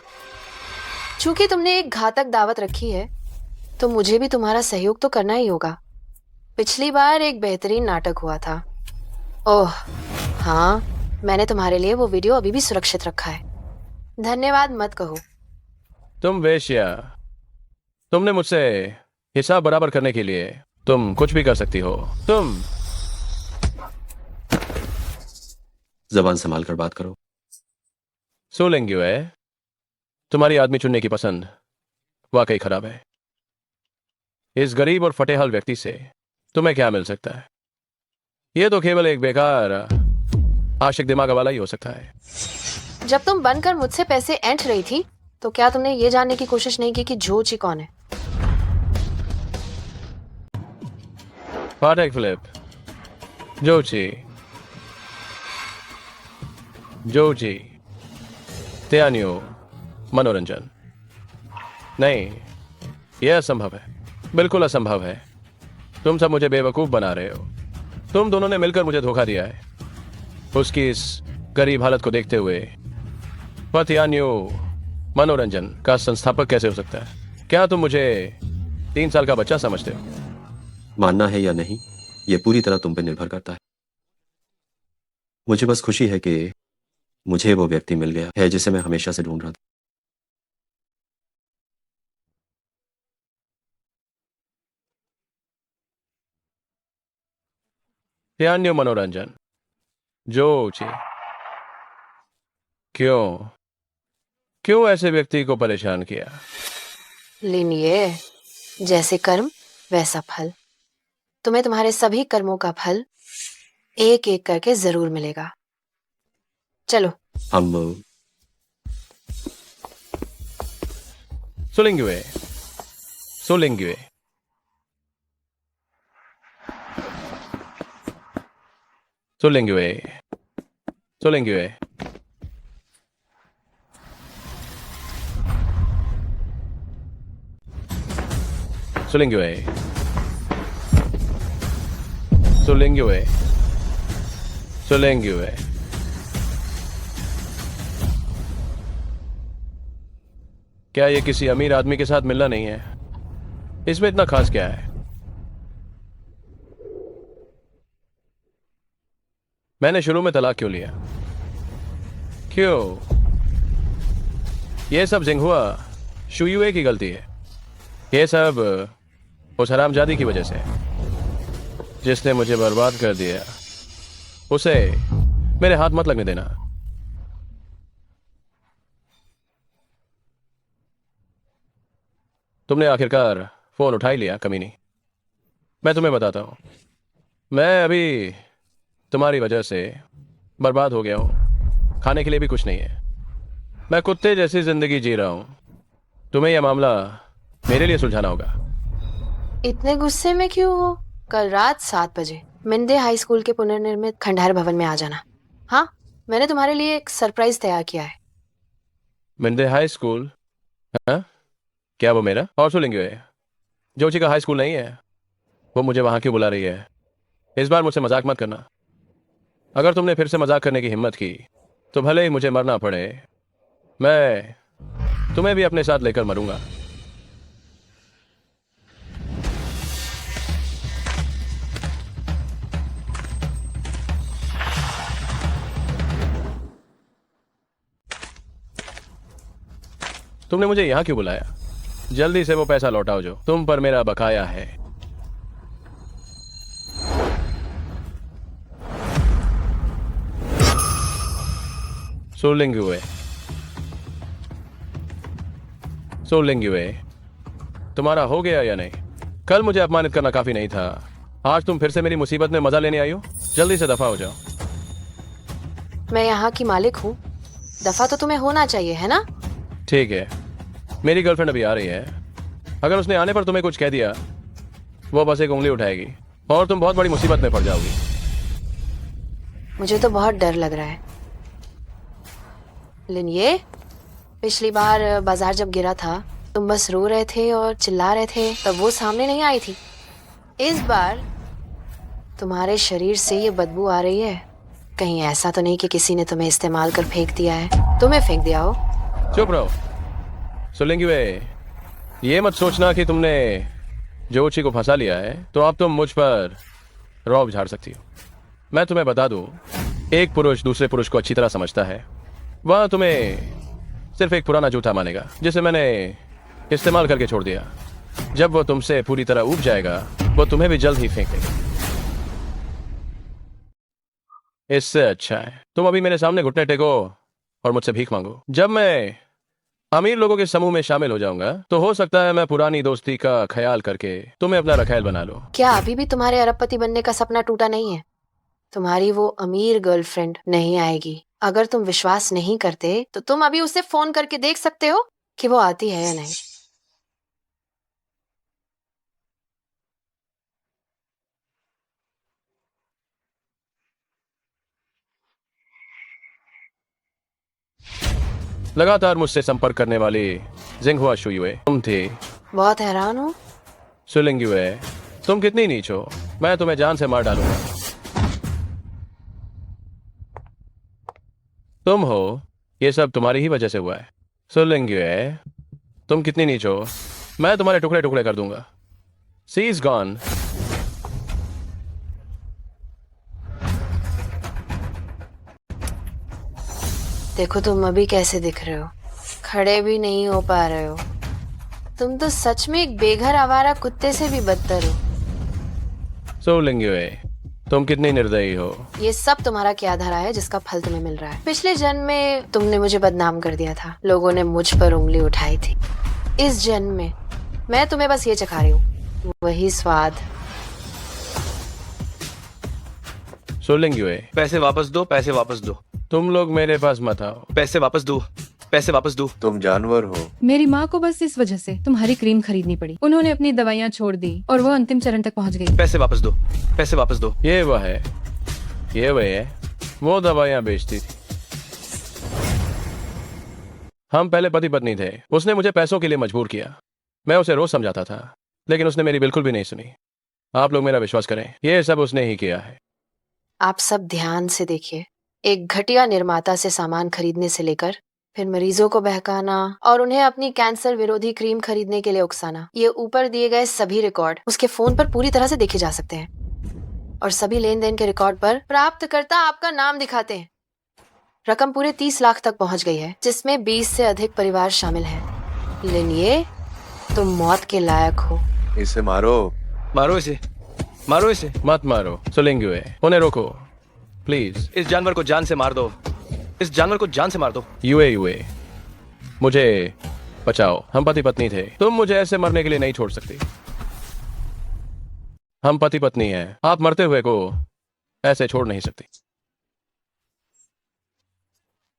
चूंकि तुमने एक घातक दावत रखी है तो मुझे भी तुम्हारा सहयोग तो करना ही होगा। पिछली बार एक बेहतरीन नाटक हुआ था। ओह हाँ, मैंने तुम्हारे लिए वो वीडियो अभी भी सुरक्षित रखा है। धन्यवाद मत कहो। तुम वेश्या, तुमने मुझसे हिसाब बराबर करने के लिए तुम कुछ भी कर सकती हो। तुम जबान संभाल कर बात करो। सोलेंगे है, तुम्हारी आदमी चुनने की पसंद वाकई खराब है। इस गरीब और फटेहाल व्यक्ति से तुम्हें क्या मिल सकता है? ये तो केवल एक बेकार आशिक दिमाग वाला ही हो सकता है। जब तुम बनकर मुझसे पैसे ऐंठ रही थी तो क्या तुमने ये जानने की कोशिश नहीं की कि जोची कौन है? पाटेक फिलिप, जोची, जोजी, त्यान्यो, मनोरंजन। नहीं, यह असंभव है, बिल्कुल असंभव है। तुम सब मुझे बेवकूफ बना रहे हो। तुम दोनों ने मिलकर मुझे धोखा दिया है। उसकी इस गरीब हालत को देखते हुए त्यान्यो मनोरंजन का संस्थापक कैसे हो सकता है? क्या तुम मुझे 3 साल का बच्चा समझते हो? मानना है या नहीं, ये पूरी तरह तुम पे निर्भर करता है। मुझे बस खुशी है कि मुझे वो व्यक्ति मिल गया है जिसे मैं हमेशा से ढूंढ रहा था। त्यान्यो मनोरंजन, जोची। क्यों क्यों ऐसे व्यक्ति को परेशान किया? लिनिये, जैसे कर्म वैसा फल। तुम्हें तुम्हारे सभी कर्मों का फल एक एक करके जरूर मिलेगा। चलो। हम सुलिंगुए, सुलिंगुए, सुलिंगुए, सुलिंगुए। सुलिंगुए, सुलिंगुए, सुलिंगुए। क्या ये किसी अमीर आदमी के साथ मिलना नहीं है? इसमें इतना खास क्या है? मैंने शुरू में तलाक क्यों लिया? क्यों? यह सब जिंगहुआ शुयुए की गलती है। यह सब उस हरामजादी की वजह से, जिसने मुझे बर्बाद कर दिया। उसे मेरे हाथ मत लगने देना। तुमने आखिरकार फोन उठा ही लिया, कमीनी। मैं तुम्हें बताता हूं, मैं अभी तुम्हारी वजह से बर्बाद हो गया हूं। खाने के लिए भी कुछ नहीं है। मैं कुत्ते जैसी जिंदगी जी रहा हूं। तुम्हें यह मामला मेरे लिए सुलझाना होगा। इतने गुस्से में क्यों हो? कल रात 7 बजे मिंदे हाई स्कूल के पुनर्निर्मित खंडहर भवन में आ जाना। हाँ, मैंने तुम्हारे लिए एक सरप्राइज तैयार किया है। मिंदे हाई स्कूल? हाँ? क्या वो मेरा? और सुलेंगे, जोची का हाई स्कूल नहीं है। वो मुझे वहां क्यों बुला रही है? इस बार मुझसे मजाक मत करना। अगर तुमने फिर से मजाक करने की हिम्मत की तो भले ही मुझे मरना पड़े, मैं तुम्हें भी अपने साथ लेकर मरूंगा। तुमने मुझे यहां क्यों बुलाया? जल्दी से वो पैसा लौटाओ जो तुम पर मेरा बकाया है। सोलिंगुए, सोलिंगुए, तुम्हारा हो गया या नहीं? कल मुझे अपमानित करना काफी नहीं था, आज तुम फिर से मेरी मुसीबत में मजा लेने आई हो। जल्दी से दफा हो जाओ। मैं यहाँ की मालिक हूँ, दफा तो तुम्हें होना चाहिए, है ना? ठीक है, मेरी गर्लफ्रेंड अभी आ रही है। अगर उसने आने पर तुम्हें कुछ कह दिया, वो बस एक उंगली उठाएगी और तुम बहुत बड़ी मुसीबत में पड़ जाओगी। मुझे तो बहुत डर लग रहा है। लिनिये, पिछली बार बाजार जब गिरा था तुम बस रो रहे थे और चिल्ला रहे थे, तब वो सामने नहीं आई थी। इस बार तुम्हारे शरीर से ये बदबू आ रही है। कहीं ऐसा तो नहीं कि किसी ने तुम्हें इस्तेमाल कर फेंक दिया है? तुम्हें फेंक दिया हो? चुप रहो। सुलेंगे, ये मत सोचना कि तुमने जोची को फंसा लिया है तो अब तुम मुझ पर रौब झाड़ सकती हो। मैं तुम्हें बता दूं, एक पुरुष दूसरे पुरुष को अच्छी तरह समझता है। वह तुम्हें सिर्फ एक पुराना जूता मानेगा जिसे मैंने इस्तेमाल करके छोड़ दिया। जब वो तुमसे पूरी तरह ऊब जाएगा, वो तुम्हें भी जल्द ही फेंक देगा। इससे अच्छा है तुम अभी मेरे सामने घुटने टेको और मुझसे भीख मांगो। जब मैं अमीर लोगों के समूह में शामिल हो जाऊंगा तो हो सकता है मैं पुरानी दोस्ती का ख्याल करके तुम्हें अपना रखैल बना लूं। क्या अभी भी तुम्हारे अरबपति बनने का सपना टूटा नहीं है? तुम्हारी वो अमीर गर्लफ्रेंड नहीं आएगी। अगर तुम विश्वास नहीं करते तो तुम अभी उसे फोन करके देख सकते हो कि वो आती है या नहीं। लगातार मुझसे संपर्क करने वाली जिंगहुआ शुयुए तुम थी। बहुत हैरान हूँ। सुलिंगयुए, तुम कितनी नीच हो, मैं तुम्हें जान से मार डालूंगा। तुम हो, ये सब तुम्हारी ही वजह से हुआ है। सुलिंगयुए, तुम कितनी नीच हो, मैं तुम्हारे टुकड़े टुकड़े कर दूंगा। सी इज गॉन। देखो तुम अभी कैसे दिख रहे हो, खड़े भी नहीं हो पा रहे हो। तुम तो सच में एक बेघर आवारा कुत्ते से भी बदतर हो। सुलिंगयुए, तुम कितनी निर्दयी हो। ये सब तुम्हारा क्या धरा है जिसका फल तुम्हें मिल रहा है? पिछले जन्म में तुमने मुझे बदनाम कर दिया था, लोगों ने मुझ पर उंगली उठाई थी। इस जन्म में मैं तुम्हें बस ये चखा रही हूँ, वही स्वाद। सुलिंगयुए, पैसे वापस दो, पैसे वापस दो, तुम लोग मेरे पास मत आओ। पैसे वापस दो, पैसे वापस दो। तुम जानवर हो। मेरी माँ को बस इस वजह से तुम्हारी क्रीम खरीदनी पड़ी। उन्होंने अपनी दवाइयाँ छोड़ दी और वो अंतिम चरण तक पहुँच गई। पैसे वापस दो, पैसे वापस दो। ये वह है, ये वह है, वो दवाइयाँ बेचती थी। हम पहले पति पत्नी थे। उसने मुझे पैसों के लिए मजबूर किया। मैं उसे रोज समझाता था, लेकिन उसने मेरी बिल्कुल भी नहीं सुनी। आप लोग मेरा विश्वास करें, ये सब उसने ही किया है। आप सब ध्यान से देखिए, एक घटिया निर्माता से सामान खरीदने से लेकर फिर मरीजों को बहकाना और उन्हें अपनी कैंसर विरोधी क्रीम खरीदने के लिए उकसाना, ये ऊपर दिए गए सभी रिकॉर्ड उसके फोन पर पूरी तरह से देखे जा सकते हैं। और सभी लेन देन के रिकॉर्ड पर प्राप्तकर्ता आपका नाम दिखाते हैं। रकम पूरे 30 लाख तक पहुंच गई है, जिसमें 20 से अधिक परिवार शामिल हैं। लिनिए, तुम मौत के लायक हो। इसे मारो। मारो इसे, मारो इसे। मत मारो सुलिंगयुए, उन्हें रोको प्लीज। इस जानवर को जान से मार दो, इस जानवर को जान से मार दो। युए, मुझे बचाओ। हम पति पत्नी थे, तुम मुझे ऐसे मरने के लिए नहीं छोड़ सकती। हम पति पत्नी हैं, आप मरते हुए को ऐसे छोड़ नहीं सकती।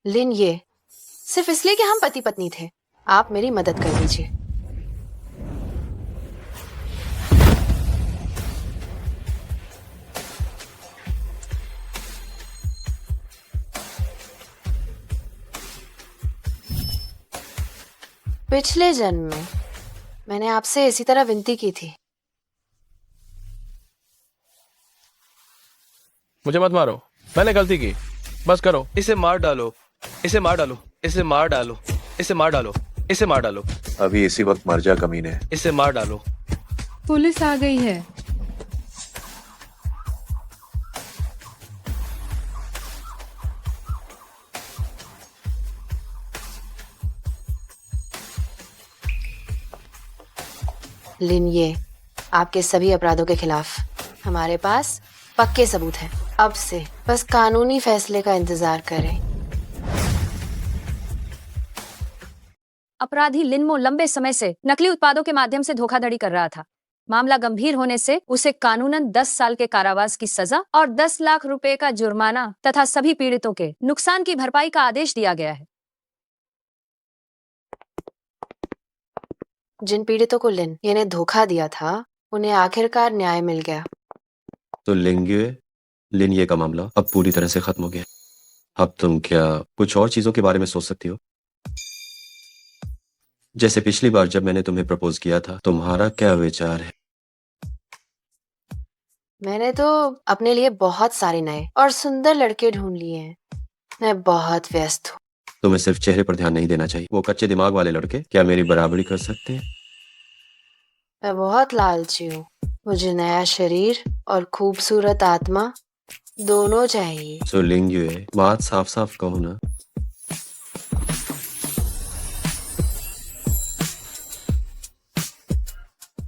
लिन, ये सिर्फ इसलिए कि हम पति पत्नी थे, आप मेरी मदद कर दीजिए। पिछले जन्म में मैंने आपसे इसी तरह विनती की थी। मुझे मत मारो, मैंने गलती की, बस करो। इसे मार डालो, इसे मार डालो, इसे मार डालो, इसे मार डालो, इसे मार डालो, अभी इसी वक्त मर जा कमीने। इसे मार डालो। पुलिस आ गई है। लिन, ये आपके सभी अपराधों के खिलाफ हमारे पास पक्के सबूत हैं। अब से बस कानूनी फैसले का इंतजार करें। अपराधी लिनमो लंबे समय से नकली उत्पादों के माध्यम से धोखाधड़ी कर रहा था। मामला गंभीर होने से उसे कानूनन 10 साल के कारावास की सजा और 10 लाख रुपए का जुर्माना तथा सभी पीड़ितों के नुकसान की भरपाई का आदेश दिया गया है। जिन पीड़ितों को लिन ने धोखा दिया था, उन्हें आखिरकार न्याय मिल गया। तो लिनिये का मामला अब पूरी तरह से खत्म हो गया। अब तुम क्या कुछ और चीजों के बारे में सोच सकती हो? जैसे पिछली बार जब मैंने तुम्हें प्रपोज किया था, तुम्हारा क्या विचार है? मैंने तो अपने लिए बहुत सारे नए और सुंदर लड़के ढूंढ लिए हैं। मैं बहुत व्यस्त हूँ। तुम्हें सिर्फ चेहरे पर ध्यान नहीं देना चाहिए। वो कच्चे दिमाग वाले लड़के क्या मेरी बराबरी कर सकते हैं? मैं बहुत लालची हूँ। मुझे नया शरीर और खूबसूरत आत्मा दोनों चाहिए। सो लिंग बात साफ साफ कहो ना,